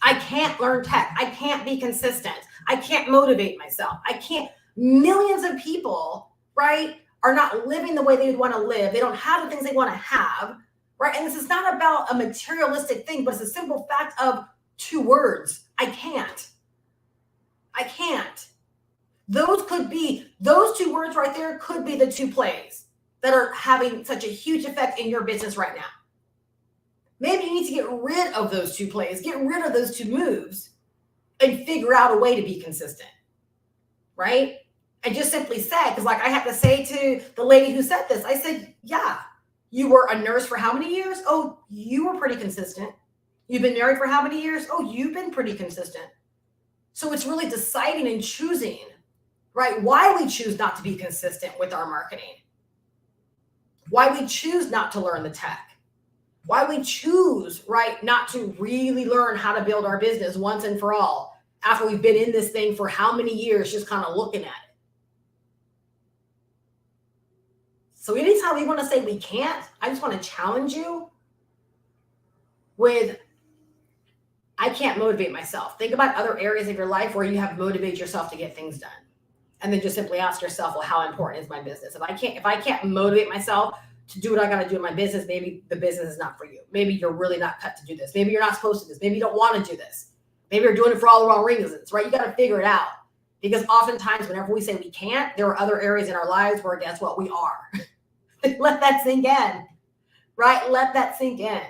I can't learn tech. I can't be consistent. I can't motivate myself. I can't. Millions of people, right, are not living the way they would want to live. They don't have the things they want to have, right? And this is not about a materialistic thing, but it's a simple fact of two words. I can't. I can't. Those two words right there could be the two plays that are having such a huge effect in your business right now. Maybe you need to get rid of those two plays, get rid of those two moves, and figure out a way to be consistent, right? And just simply say, because like I had to say to the lady who said this, I said, yeah, you were a nurse for how many years? Oh, you were pretty consistent. You've been married for how many years? Oh, you've been pretty consistent. So it's really deciding and choosing, right? Why we choose not to be consistent with our marketing, why we choose not to learn the tech, why we choose, right, not to really learn how to build our business once and for all after we've been in this thing for how many years, just kind of looking at it. So anytime we want to say we can't, I just want to challenge you with, I can't motivate myself. Think about other areas of your life where you have motivated yourself to get things done. And then just simply ask yourself, well, how important is my business? If I can't motivate myself to do what I got to do in my business, maybe the business is not for you. Maybe you're really not cut to do this. Maybe you're not supposed to do this. Maybe you don't want to do this. Maybe you're doing it for all the wrong reasons, right? You got to figure it out. Because oftentimes whenever we say we can't, there are other areas in our lives where guess what? We are. Let that sink in, right? Let that sink in,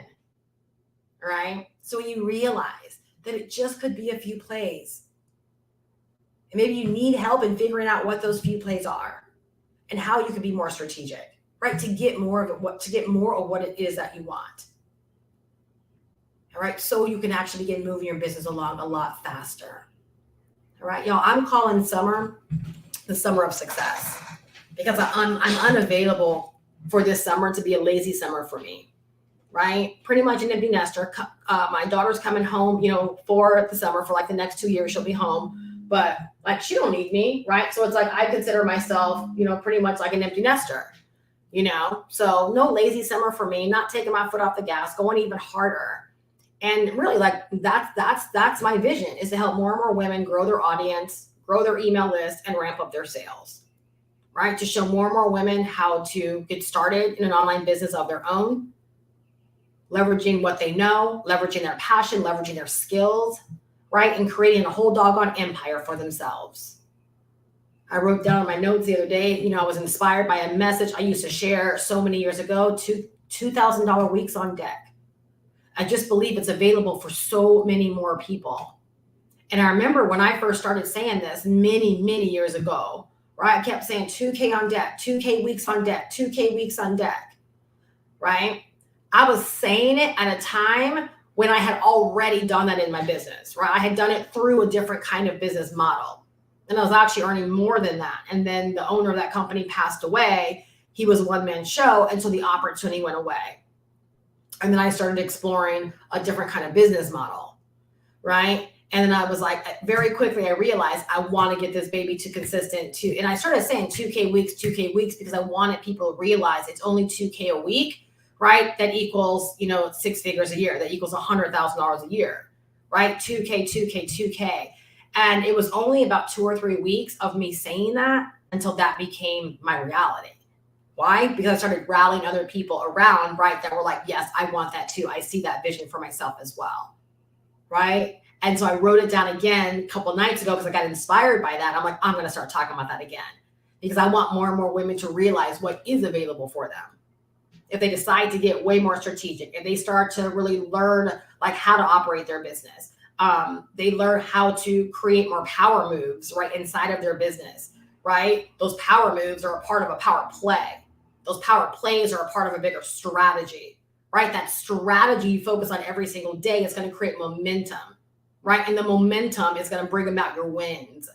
right? So you realize that it just could be a few plays. And maybe you need help in figuring out what those few plays are and how you can be more strategic, right? To get more of what it is that you want. All right. So you can actually begin moving your business along a lot faster. All right. Y'all, I'm calling summer the summer of success, because I'm unavailable for this summer to be a lazy summer for me. Right. Pretty much an empty nester. My daughter's coming home, for the summer for like the next 2 years. She'll be home, but like, she don't need me. Right. So it's like, I consider myself, pretty much like an empty nester, so no lazy summer for me, not taking my foot off the gas, going even harder. And really, like, that's my vision, is to help more and more women grow their audience, grow their email list, and ramp up their sales, right? To show more and more women how to get started in an online business of their own, leveraging what they know, leveraging their passion, leveraging their skills, right? And creating a whole doggone empire for themselves. I wrote down in my notes the other day, I was inspired by a message I used to share so many years ago, $2,000 weeks on deck. I just believe it's available for so many more people. And I remember when I first started saying this many, many years ago, right? I kept saying 2K on deck, 2K weeks on deck, 2K weeks on deck, right? I was saying it at a time when I had already done that in my business, right? I had done it through a different kind of business model. And I was actually earning more than that. And then the owner of that company passed away. He was a one-man show. And so the opportunity went away. And then I started exploring a different kind of business model, right? And then I was like, very quickly, I realized I want to get this baby to consistent too. And I started saying 2K weeks, because I wanted people to realize it's only 2K a week, right? That equals, 6 figures a year. That equals $100,000 a year, right? 2K. And it was only about 2 or 3 weeks of me saying that until that became my reality. Why? Because I started rallying other people around, right, that were like, yes, I want that too. I see that vision for myself as well, right? And so I wrote it down again a couple nights ago because I got inspired by that. I'm like, I'm going to start talking about that again because I want more and more women to realize what is available for them. If they decide to get way more strategic, if they start to really learn like how to operate their business, they learn how to create more power moves right inside of their business, right? Those power moves are a part of a power play. Those power plays are a part of a bigger strategy, right? That strategy you focus on every single day is going to create momentum, right? And the momentum is going to bring about your wins,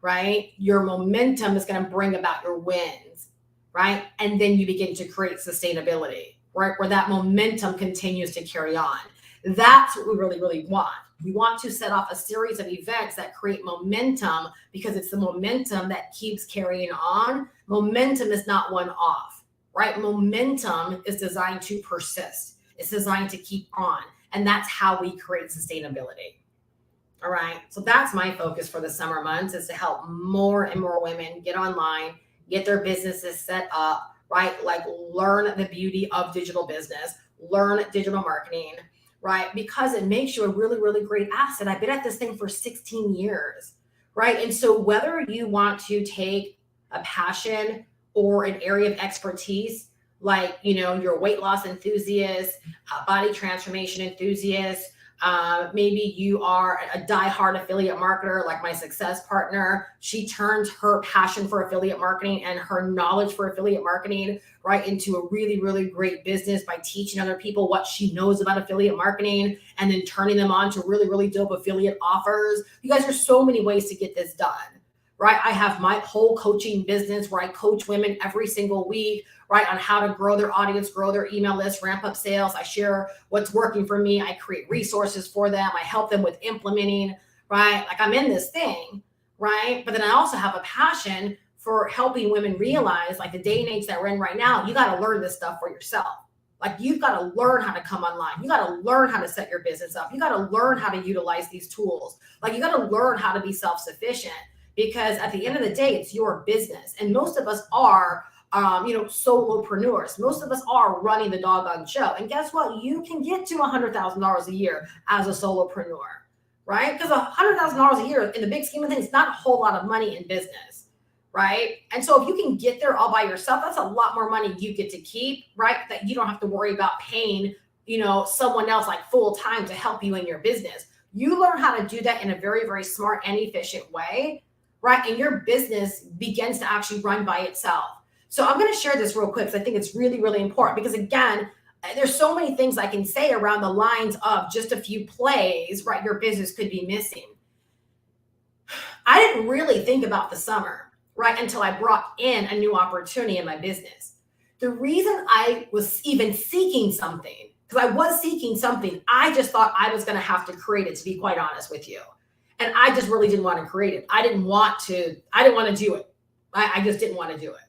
right? Your momentum is going to bring about your wins, right? And then you begin to create sustainability, right? Where that momentum continues to carry on. That's what we really, really want. We want to set off a series of events that create momentum because it's the momentum that keeps carrying on. Momentum is not one off, right? Momentum is designed to persist. It's designed to keep on. And that's how we create sustainability. All right. So that's my focus for the summer months is to help more and more women get online, get their businesses set up, right? Like learn the beauty of digital business, learn digital marketing, right? Because it makes you a really, really great asset. I've been at this thing for 16 years, right? And so whether you want to take a passion or an area of expertise, like, you're a weight loss enthusiast, a body transformation enthusiast, maybe you are a diehard affiliate marketer like my success partner. She turned her passion for affiliate marketing and her knowledge for affiliate marketing right into a really, really great business by teaching other people what she knows about affiliate marketing and then turning them on to really, really dope affiliate offers. You guys, there's so many ways to get this done, right? I have my whole coaching business where I coach women every single week, right, on how to grow their audience, grow their email list, ramp up sales. I share what's working for me. I create resources for them. I help them with implementing, right? Like I'm in this thing, right? But then I also have a passion for helping women realize like the day and age that we're in right now, you got to learn this stuff for yourself. Like you've got to learn how to come online. You got to learn how to set your business up. You got to learn how to utilize these tools. Like you got to learn how to be self-sufficient because at the end of the day, it's your business. And most of us are solopreneurs. Most of us are running the doggone show. And guess what? You can get to $100,000 a year as a solopreneur, right? Because $100,000 a year in the big scheme of things, not a whole lot of money in business, right? And so if you can get there all by yourself, that's a lot more money you get to keep, right? That you don't have to worry about paying, someone else like full time to help you in your business. You learn how to do that in a very, very smart and efficient way, right? And your business begins to actually run by itself. So I'm going to share this real quick because I think it's really, really important because again, there's so many things I can say around the lines of just a few plays, right? Your business could be missing. I didn't really think about the summer, right? Until I brought in a new opportunity in my business. The reason I was even seeking something, because I was seeking something, I just thought I was going to have to create it, to be quite honest with you. And I just really didn't want to create it. I didn't want to do it. I just didn't want to do it.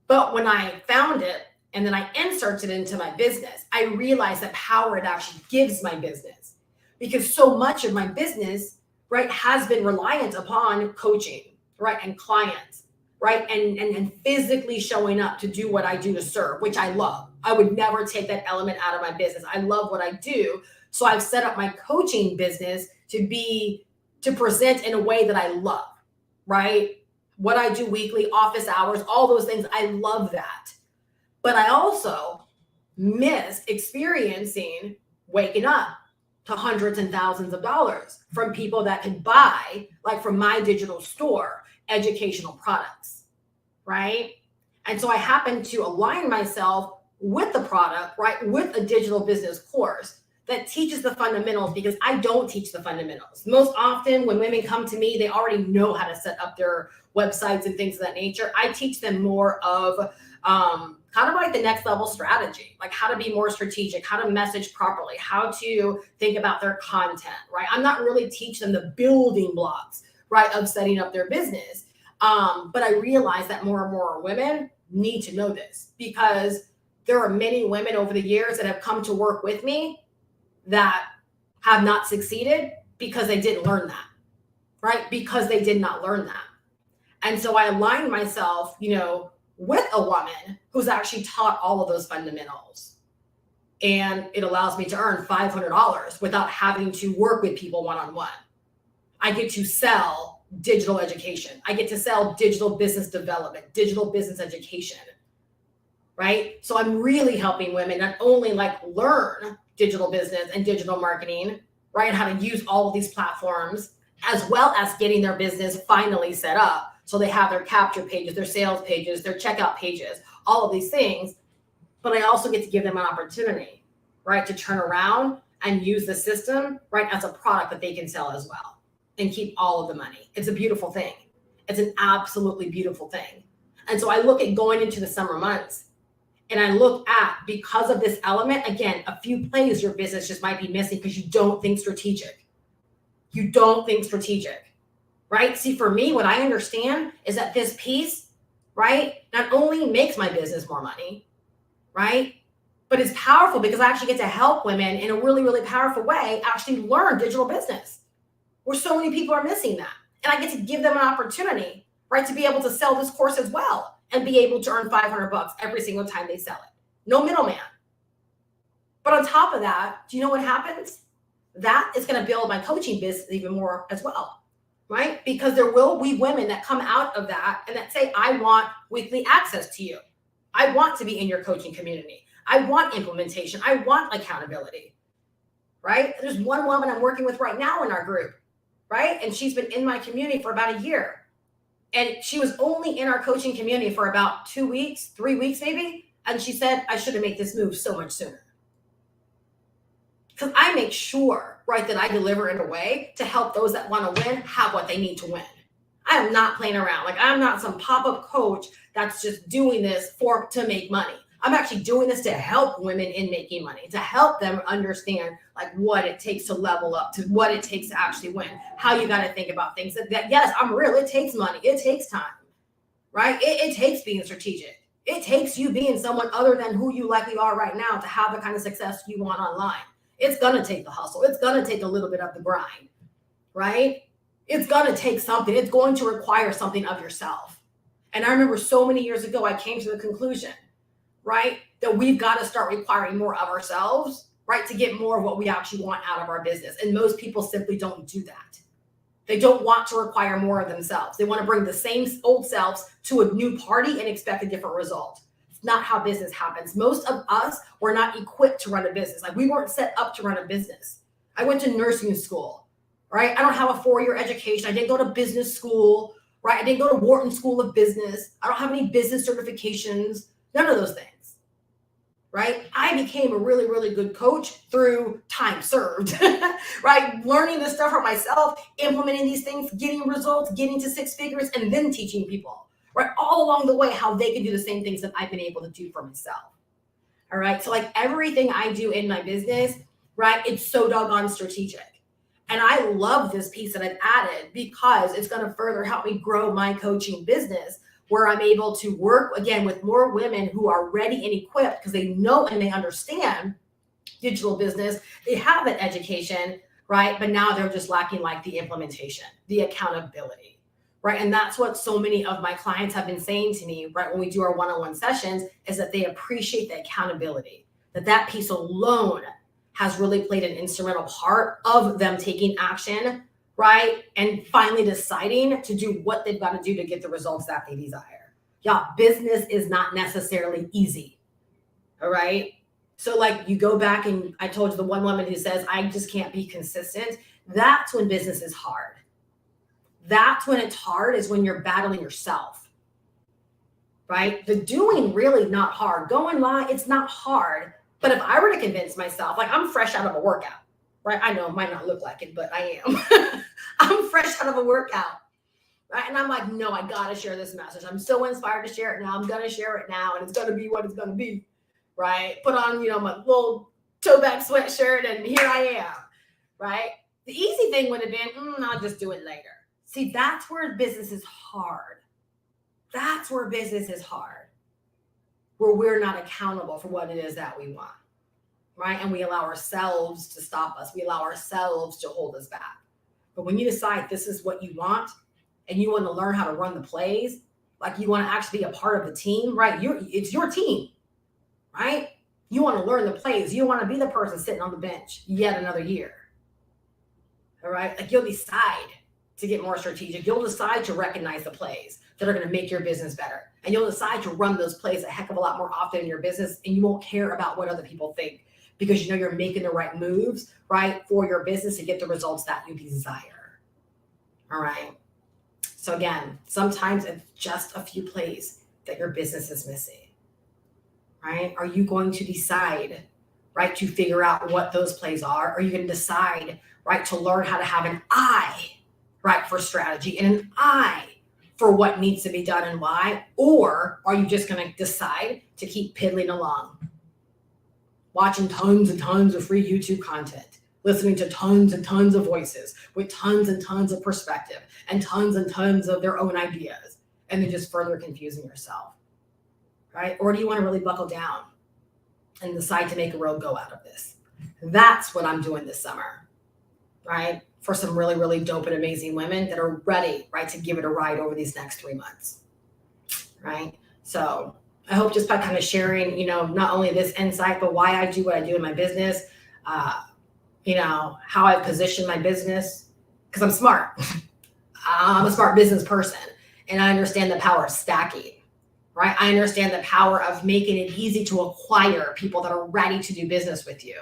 But when I found it and then I inserted it into my business, I realized that power it actually gives my business because so much of my business, right, has been reliant upon coaching, right, and clients, right, and physically showing up to do what I do to serve, which I love. I would never take that element out of my business. I love what I do. So I've set up my coaching business to present in a way that I love, right? What I do weekly, office hours, all those things. I love that. But I also miss experiencing waking up to hundreds and thousands of dollars from people that can buy, like from my digital store, educational products, right? And so I happen to align myself with the product, right? With a digital business course that teaches the fundamentals because I don't teach the fundamentals. Most often when women come to me, they already know how to set up their websites and things of that nature. I teach them more of kind of like the next level strategy, like how to be more strategic, how to message properly, how to think about their content, right? I'm not really teaching them the building blocks, right, of setting up their business. But I realize that more and more women need to know this because there are many women over the years that have come to work with me that have not succeeded because they didn't learn that, right? Because they did not learn that. And so I aligned myself, with a woman who's actually taught all of those fundamentals. And it allows me to earn $500 without having to work with people one-on-one. I get to sell digital education. I get to sell digital business development, digital business education, right? So I'm really helping women not only like learn digital business and digital marketing, right? How to use all of these platforms, as well as getting their business finally set up. So they have their capture pages, their sales pages, their checkout pages, all of these things. But I also get to give them an opportunity, right? To turn around and use the system, right? As a product that they can sell as well and keep all of the money. It's a beautiful thing. It's an absolutely beautiful thing. And so I look at going into the summer months and I look at, because of this element, again, a few plays your business just might be missing because you don't think strategic. You don't think strategic, right? See, for me, what I understand is that this piece, right, not only makes my business more money, right, but it's powerful because I actually get to help women in a really, really powerful way actually learn digital business, where so many people are missing that. And I get to give them an opportunity, right, to be able to sell this course as well and be able to earn $500 every single time they sell it. No middleman. But on top of that, do you know what happens? That is going to build my coaching business even more as well, right? Because there will be women that come out of that and that say, I want weekly access to you. I want to be in your coaching community. I want implementation. I want accountability, right? There's one woman I'm working with right now in our group, right? And she's been in my community for about a year. And she was only in our coaching community for about 2 weeks, 3 weeks maybe. And she said, I should have made this move so much sooner. Because I make sure, right, that I deliver in a way to help those that want to win have what they need to win. I am not playing around. Like, I'm not some pop-up coach that's just doing this to make money. I'm actually doing this to help women in making money, to help them understand like what it takes to level up, to what it takes to actually win, how you got to think about things. That yes, I'm real. It takes money. It takes time, right? It takes being strategic. It takes you being someone other than who you likely are right now to have the kind of success you want online. It's going to take the hustle. It's going to take a little bit of the grind, right? It's going to take something. It's going to require something of yourself. And I remember so many years ago, I came to the conclusion, right, that we've got to start requiring more of ourselves, right, to get more of what we actually want out of our business. And most people simply don't do that. They don't want to require more of themselves. They want to bring the same old selves to a new party and expect a different result. It's not how business happens. Most of us were not equipped to run a business. Like, we weren't set up to run a business. I went to nursing school, right? I don't have a 4-year education. I didn't go to business school, right? I didn't go to Wharton School of Business. I don't have any business certifications. None of those things, right? I became a really, really good coach through time served, right? Learning this stuff for myself, implementing these things, getting results, getting to 6 figures, and then teaching people, right? All along the way, how they can do the same things that I've been able to do for myself. All right. So like everything I do in my business, right? It's so doggone strategic. And I love this piece that I've added because it's going to further help me grow my coaching business, where I'm able to work again with more women who are ready and equipped because they know and they understand digital business. They have that education, right? But now they're just lacking like the implementation, the accountability, right? And that's what so many of my clients have been saying to me, right, when we do our one-on-one sessions, is that they appreciate the accountability, that piece alone has really played an instrumental part of them taking action, right? And finally deciding to do what they've got to do to get the results that they desire. Yeah, business is not necessarily easy. All right. So like, you go back and I told you the one woman who says, I just can't be consistent. That's when business is hard. That's when it's hard, is when you're battling yourself, right? The doing really not hard. Going live, it's not hard. But if I were to convince myself, like, I'm fresh out of a workout, right? I know it might not look like it, but I am. I'm fresh out of a workout, right? And I'm like, no, I got to share this message. I'm so inspired to share it now. I'm going to share it now. And it's going to be what it's going to be, right? Put on, my little toe back sweatshirt and here I am, right? The easy thing would have been, I'll just do it later. See, that's where business is hard. That's where business is hard, where we're not accountable for what it is that we want, right? And we allow ourselves to stop us. We allow ourselves to hold us back. But when you decide this is what you want and you want to learn how to run the plays, Like you want to actually be a part of the team, right? It's your team, right? You want to learn the plays. You don't want to be the person sitting on the bench yet another year. All right. Like you'll decide to get more strategic. You'll decide to recognize the plays that are going to make your business better. And you'll decide to run those plays a heck of a lot more often in your business. And you won't care about what other people think because you know you're making the right moves, right, for your business to get the results that you desire. All right. So again, sometimes it's just a few plays that your business is missing, right? Are you going to decide, right, to figure out what those plays are? Are you going to decide, right, to learn how to have an eye, right, for strategy and an eye for what needs to be done and why? Or are you just going to decide to keep piddling along, watching tons and tons of free YouTube content, listening to tons and tons of voices with tons and tons of perspective and tons of their own ideas, and then just further confusing yourself, right? Or do you want to really buckle down and decide to make a real go out of this? That's what I'm doing this summer, right? For some really, really dope and amazing women that are ready, right, to give it a ride over these next 3 months, right? So I hope just by kind of sharing, you know, not only this insight, but why I do what I do in my business, you know, how I position my business, because I'm smart. I'm a smart business person, and I understand the power of stacking, right? I understand the power of making it easy to acquire people that are ready to do business with you,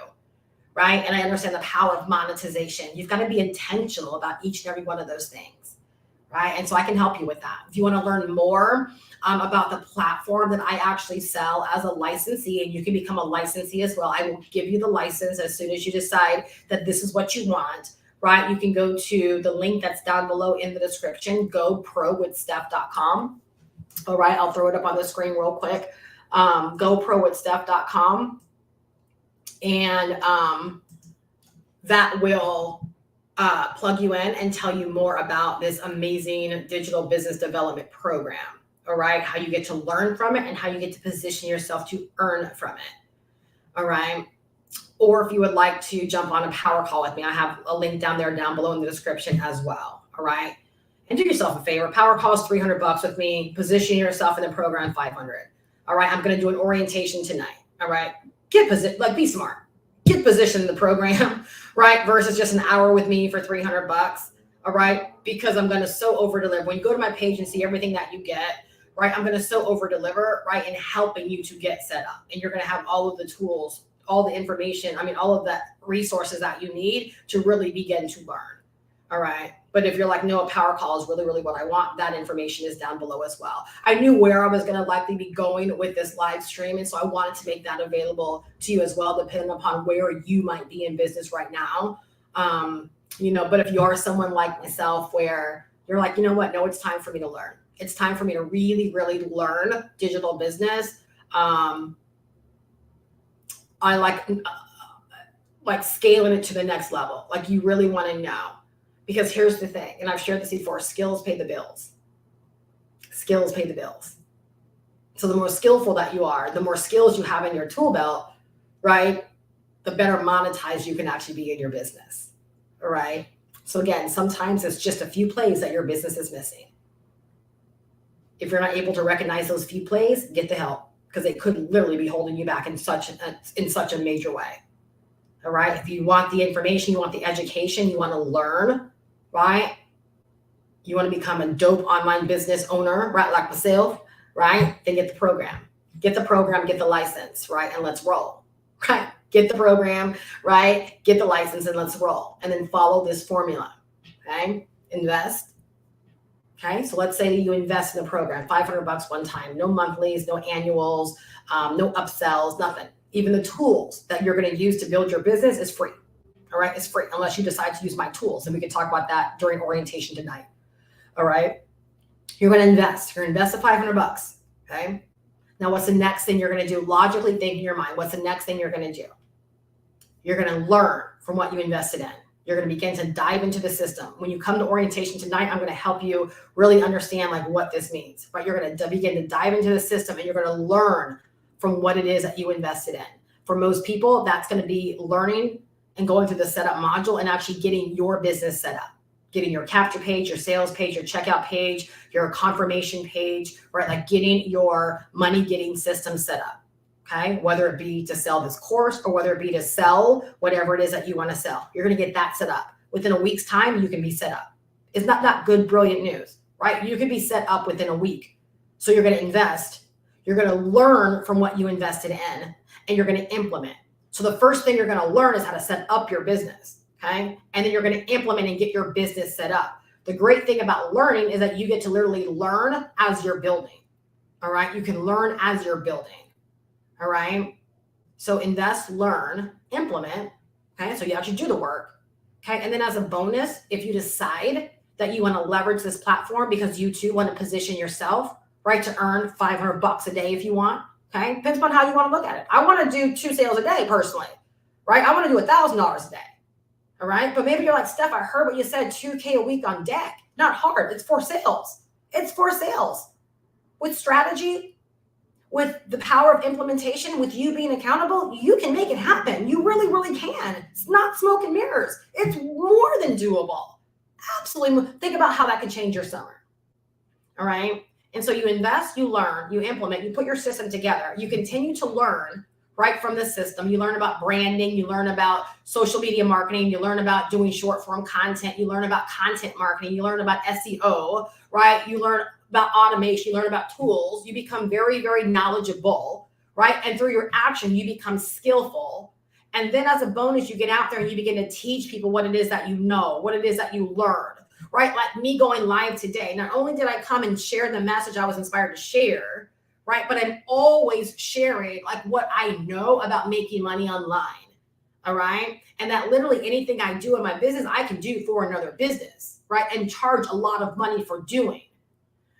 right? And I understand the power of monetization. You've got to be intentional about each and every one of those things, right? And so I can help you with that. If you want to learn more about the platform that I actually sell as a licensee, and you can become a licensee as well, I will give you the license as soon as you decide that this is what you want, right? You can go to the link that's down below in the description, goprowithsteph.com. All right, I'll throw it up on the screen real quick. Goprowithsteph.com. And that will plug you in and tell you more about this amazing digital business development program. All right, how you get to learn from it and how you get to position yourself to earn from it. All right. Or if you would like to jump on a power call with me, I have a link down below in the description as well. All right. And do yourself a favor. Power call is $300 with me. Position yourself in the program, $500. All right. I'm going to do an orientation tonight. All right. Be smart. Get positioned in the program, right? Versus just an hour with me for $300. All right. Because I'm going to so over deliver. When you go to my page and see everything that you get, right, I'm going to so over deliver, right, in helping you to get set up. And you're going to have all of the tools, all the information, all of the resources that you need to really begin to learn. All right. But if you're like, no, a power call is really, really what I want, that information is down below as well. I knew where I was going to likely be going with this live stream. And so I wanted to make that available to you as well, depending upon where you might be in business right now. You know, but if you are someone like myself where you're like, you know what, no, it's time for me to learn. It's time for me to really, really learn digital business. I like scaling it to the next level. Like you really want to know, because here's the thing. And I've shared this before, skills pay the bills. Skills pay the bills. So the more skillful that you are, the more skills you have in your tool belt, right? The better monetized you can actually be in your business. All right. So again, sometimes it's just a few plays that your business is missing. If you're not able to recognize those few plays, get the help, because it could literally be holding you back in such a major way. All right. If you want the information, you want the education, you want to learn, right? You want to become a dope online business owner, right? Like myself, right? Then get the program, get the license, right? And let's roll, right? Get the program, right? Get the license and let's roll. And then follow this formula, okay? Invest. Okay, so let's say that you invest in the program, $500 one time, no monthlies, no annuals, no upsells, nothing. Even the tools that you're going to use to build your business is free. All right, it's free unless you decide to use my tools, and we can talk about that during orientation tonight. All right, you're going to invest. You're going to invest the $500. Okay, now what's the next thing you're going to do? Logically think in your mind. What's the next thing you're going to do? You're going to learn from what you invested in. You're going to begin to dive into the system. When you come to orientation tonight, I'm going to help you really understand like what this means, right? You're going to begin to dive into the system, and you're going to learn from what it is that you invested in. For most people, that's going to be learning and going through the setup module and actually getting your business set up. getting your capture page, your sales page, your checkout page, your confirmation page, right? Like getting your money getting system set up. Okay. Whether it be to sell this course or whether it be to sell whatever it is that you want to sell, you're going to get that set up. Within a week's time, you can be set up. It's not that good, brilliant news, right? You can be set up within a week. So you're going to invest. You're going to learn from what you invested in and you're going to implement. So the first thing you're going to learn is how to set up your business. Okay. And then you're going to implement and get your business set up. The great thing about learning is that you get to literally learn as you're building. All right. You can learn as you're building. All right. So invest, learn, implement. Okay. So you actually do the work. Okay. And then as a bonus, if you decide that you want to leverage this platform because you too want to position yourself, right, to earn $500 a day if you want. Okay. Depends on how you want to look at it. I want to do 2 sales a day personally, right? I want to do $1,000 a day. All right. But maybe you're like, Steph, I heard what you said, 2K a week on deck. Not hard. It's for sales. It's for sales. With strategy, with the power of implementation, with you being accountable, you can make it happen. You really, really can. It's not smoke and mirrors. It's more than doable. Absolutely. Think about how that can change your summer. All right. And so you invest, you learn, you implement, you put your system together. You continue to learn right from the system. You learn about branding, you learn about social media marketing, you learn about doing short form content, you learn about content marketing, you learn about SEO, right? You learn about automation, you learn about tools. You become very, very knowledgeable, right? And through your action, you become skillful. And then as a bonus, you get out there and you begin to teach people what it is that you know, what it is that you learned, right? Like me going live today. Not only did I come and share the message I was inspired to share, right? But I'm always sharing like what I know about making money online. All right. And that literally anything I do in my business, I can do for another business, right? And charge a lot of money for doing.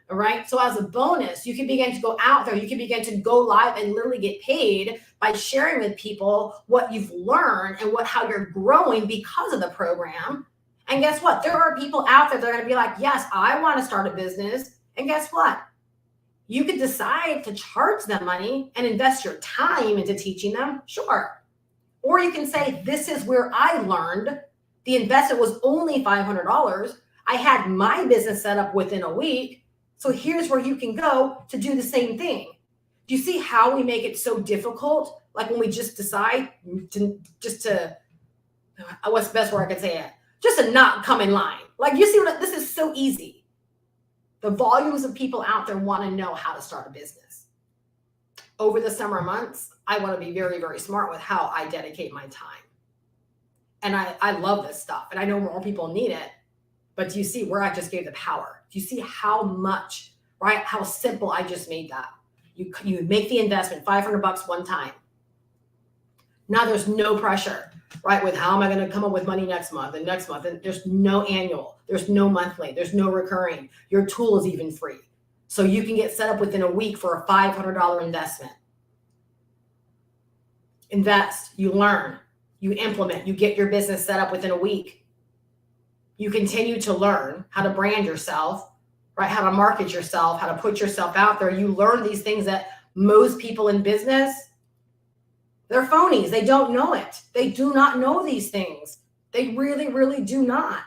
All right. So as a bonus, you can begin to go out there. You can begin to go live and literally get paid by sharing with people what you've learned and how you're growing because of the program. And guess what? There are people out there that are going to be like, yes, I want to start a business. And guess what? You could decide to charge them money and invest your time into teaching them. Sure. Or you can say, this is where I learned. The investment was only $500. I had my business set up within a week. So here's where you can go to do the same thing. Do you see how we make it so difficult? Like when we just decide to what's the best word I can say it? Just to not come in line. Like you see what this is so easy. The volumes of people out there want to know how to start a business. Over the summer months, I want to be very, very smart with how I dedicate my time. And I love this stuff. And I know more people need it. But do you see where I just gave the power? Do you see how much, right? How simple I just made that. You make the investment, $500 one time. Now there's no pressure, right? With how am I going to come up with money next month and next month? And there's no annual, there's no monthly, there's no recurring. Your tool is even free. So you can get set up within a week for a $500 investment. Invest, you learn, you implement, you get your business set up within a week. You continue to learn how to brand yourself, right? How to market yourself, how to put yourself out there. You learn these things that most people in business, they're phonies. They don't know it. They do not know these things. They really, really do not,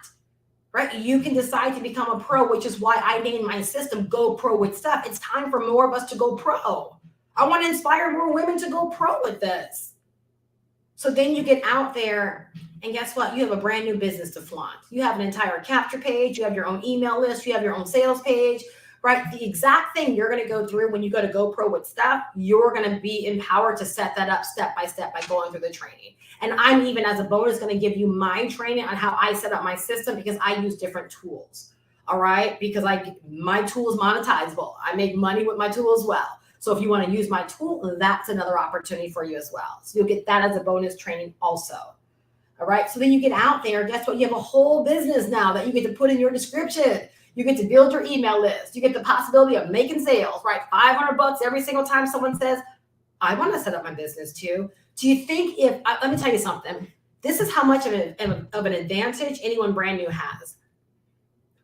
right? You can decide to become a pro, which is why I named my system Go Pro with Stuff. It's time for more of us to go pro. I want to inspire more women to go pro with this. So then you get out there and guess what? You have a brand new business to flaunt. You have an entire capture page. You have your own email list. You have your own sales page, right? The exact thing you're going to go through when you go to Go Pro with Stuff, you're going to be empowered to set that up step by step by going through the training. And I'm even as a bonus going to give you my training on how I set up my system because I use different tools. All right. Because my tool is monetizable. I make money with my tool as well. So if you want to use my tool, that's another opportunity for you as well. So you'll get that as a bonus training also. All right. So then you get out there. Guess what? You have a whole business now that you get to put in your description. You get to build your email list. You get the possibility of making sales, right? $500 every single time someone says, I want to set up my business too. Do you think let me tell you something. This is how much of an advantage anyone brand new has,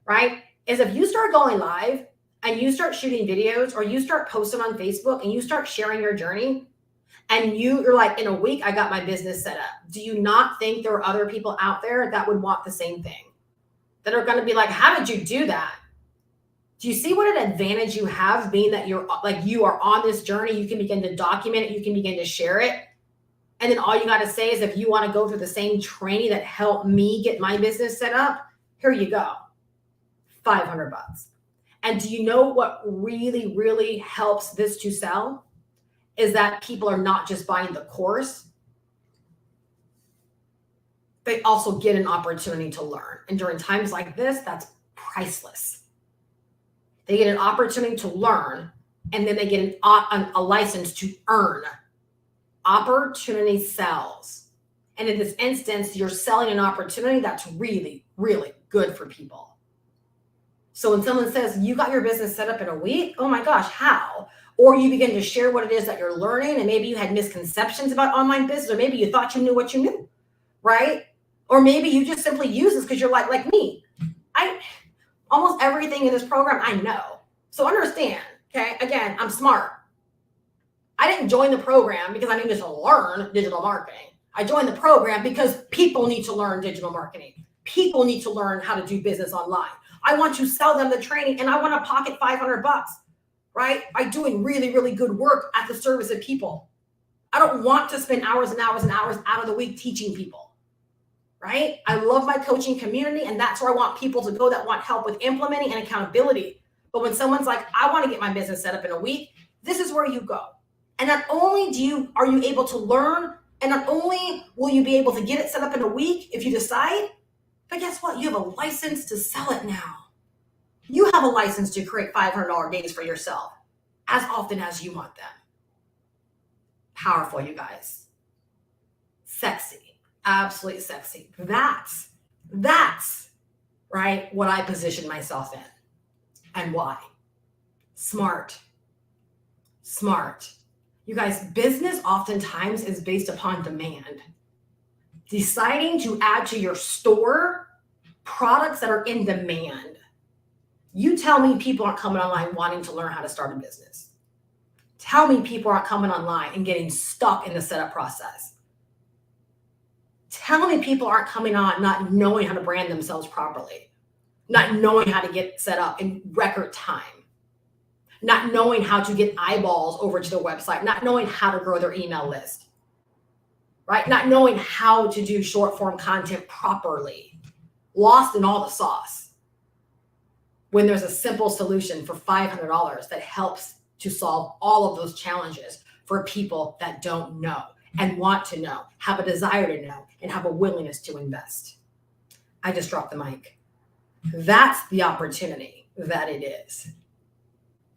right? Is if you start going live and you start shooting videos or you start posting on Facebook and you start sharing your journey and you're like, in a week, I got my business set up. Do you not think there are other people out there that would want the same thing? that are going to be like, how did you do that? Do you see what an advantage you have, being that you are on this journey? You can begin to document it. You can begin to share it. And then all you got to say is, if you want to go through the same training that helped me get my business set up, here you go. $500. And do you know what really, really helps this to sell? Is that people are not just buying the course, they also get an opportunity to learn. And during times like this, that's priceless. They get an opportunity to learn, and then they get a license to earn. Opportunity sells. And in this instance, you're selling an opportunity that's really, really good for people. So when someone says, you got your business set up in a week, oh my gosh, how? Or you begin to share what it is that you're learning, and maybe you had misconceptions about online business, or maybe you thought you knew what you knew, right? Or maybe you just simply use this because you're like me. Almost everything in this program I know. So understand, okay? Again, I'm smart. I didn't join the program because I needed to learn digital marketing. I joined the program because people need to learn digital marketing. People need to learn how to do business online. I want to sell them the training, and I want to pocket $500, right? By doing really, really good work at the service of people. I don't want to spend hours and hours and hours out of the week teaching people, right? I love my coaching community, and that's where I want people to go that want help with implementing and accountability. But when someone's like, I want to get my business set up in a week, this is where you go. And not only are you able to learn, and not only will you be able to get it set up in a week if you decide, but guess what? You have a license to sell it now. You have a license to create $500 days for yourself as often as you want them. Powerful, you guys. Sexy. Absolutely sexy. That's right what I position myself in. And why? Smart. You guys, business oftentimes is based upon demand. Deciding to add to your store products that are in demand. You tell me people aren't coming online wanting to learn how to start a business. Tell me people aren't coming online and getting stuck in the setup process. Tell me people aren't coming on not knowing how to brand themselves properly, not knowing how to get set up in record time, not knowing how to get eyeballs over to their website, not knowing how to grow their email list, right? Not knowing how to do short form content properly, lost in all the sauce. When there's a simple solution for $500 that helps to solve all of those challenges for people that don't know and want to know, have a desire to know, and have a willingness to invest. I just dropped the mic. That's the opportunity that it is.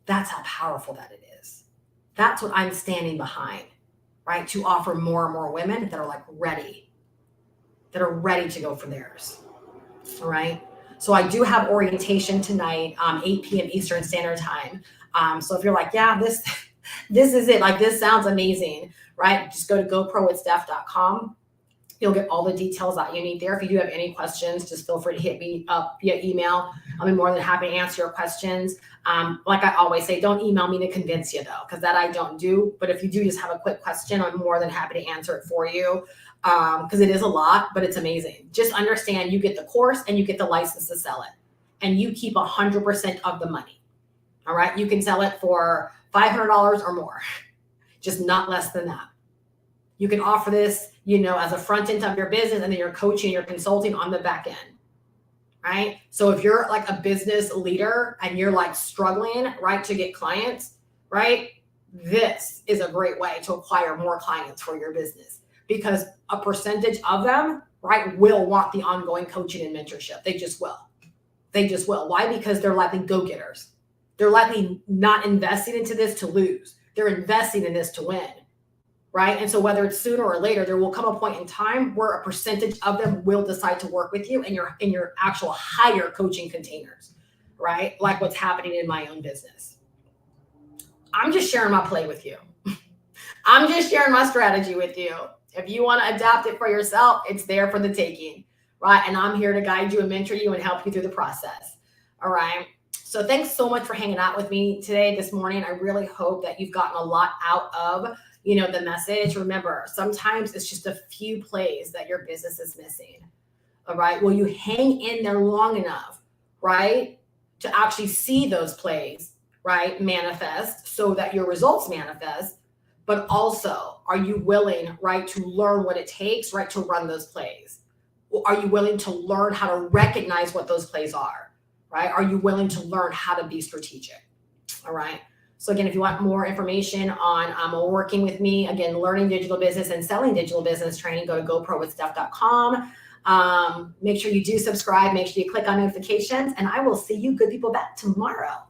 That's how powerful that it is. That's what I'm standing behind, right? To offer more and more women that are ready to go for theirs. All right. So I do have orientation tonight, 8 p.m. Eastern Standard Time. So if you're like, yeah, this is it. This sounds amazing, right? Just go to goprowithsteph.com. You'll get all the details that you need there. If you do have any questions, just feel free to hit me up via email. I'll be more than happy to answer your questions. Like I always say, don't email me to convince you though, because that I don't do. But if you do just have a quick question, I'm more than happy to answer it for you. Because it is a lot, but it's amazing. Just understand you get the course and you get the license to sell it. And you keep 100% of the money. All right. You can sell it for $500 or more, just not less than that. You can offer this, as a front end of your business, and then you're coaching, you're consulting on the back end, right? So if you're a business leader and you're struggling, right, to get clients, right, this is a great way to acquire more clients for your business, because a percentage of them, right, will want the ongoing coaching and mentorship. They just will. Why? Because they're likely go-getters. They're likely not investing into this to lose. They're investing in this to win. Right. And so whether it's sooner or later, there will come a point in time where a percentage of them will decide to work with you in your actual higher coaching containers, right? Like what's happening in my own business. I'm just sharing my play with you. I'm just sharing my strategy with you. If you want to adapt it for yourself, it's there for the taking, right? And I'm here to guide you and mentor you and help you through the process. All right. So thanks so much for hanging out with me this morning. I really hope that you've gotten a lot out of the message. Remember, sometimes it's just a few plays that your business is missing. All right. Will you hang in there long enough, right, to actually see those plays, right, manifest so that your results manifest? But also, are you willing, right, to learn what it takes, right, to run those plays? Are you willing to learn how to recognize what those plays are, right? Are you willing to learn how to be strategic? All right. So again, if you want more information on working with me, again, learning digital business and selling digital business training, go to goprowithstuff.com. Make sure you do subscribe. Make sure you click on notifications, and I will see you good people back tomorrow.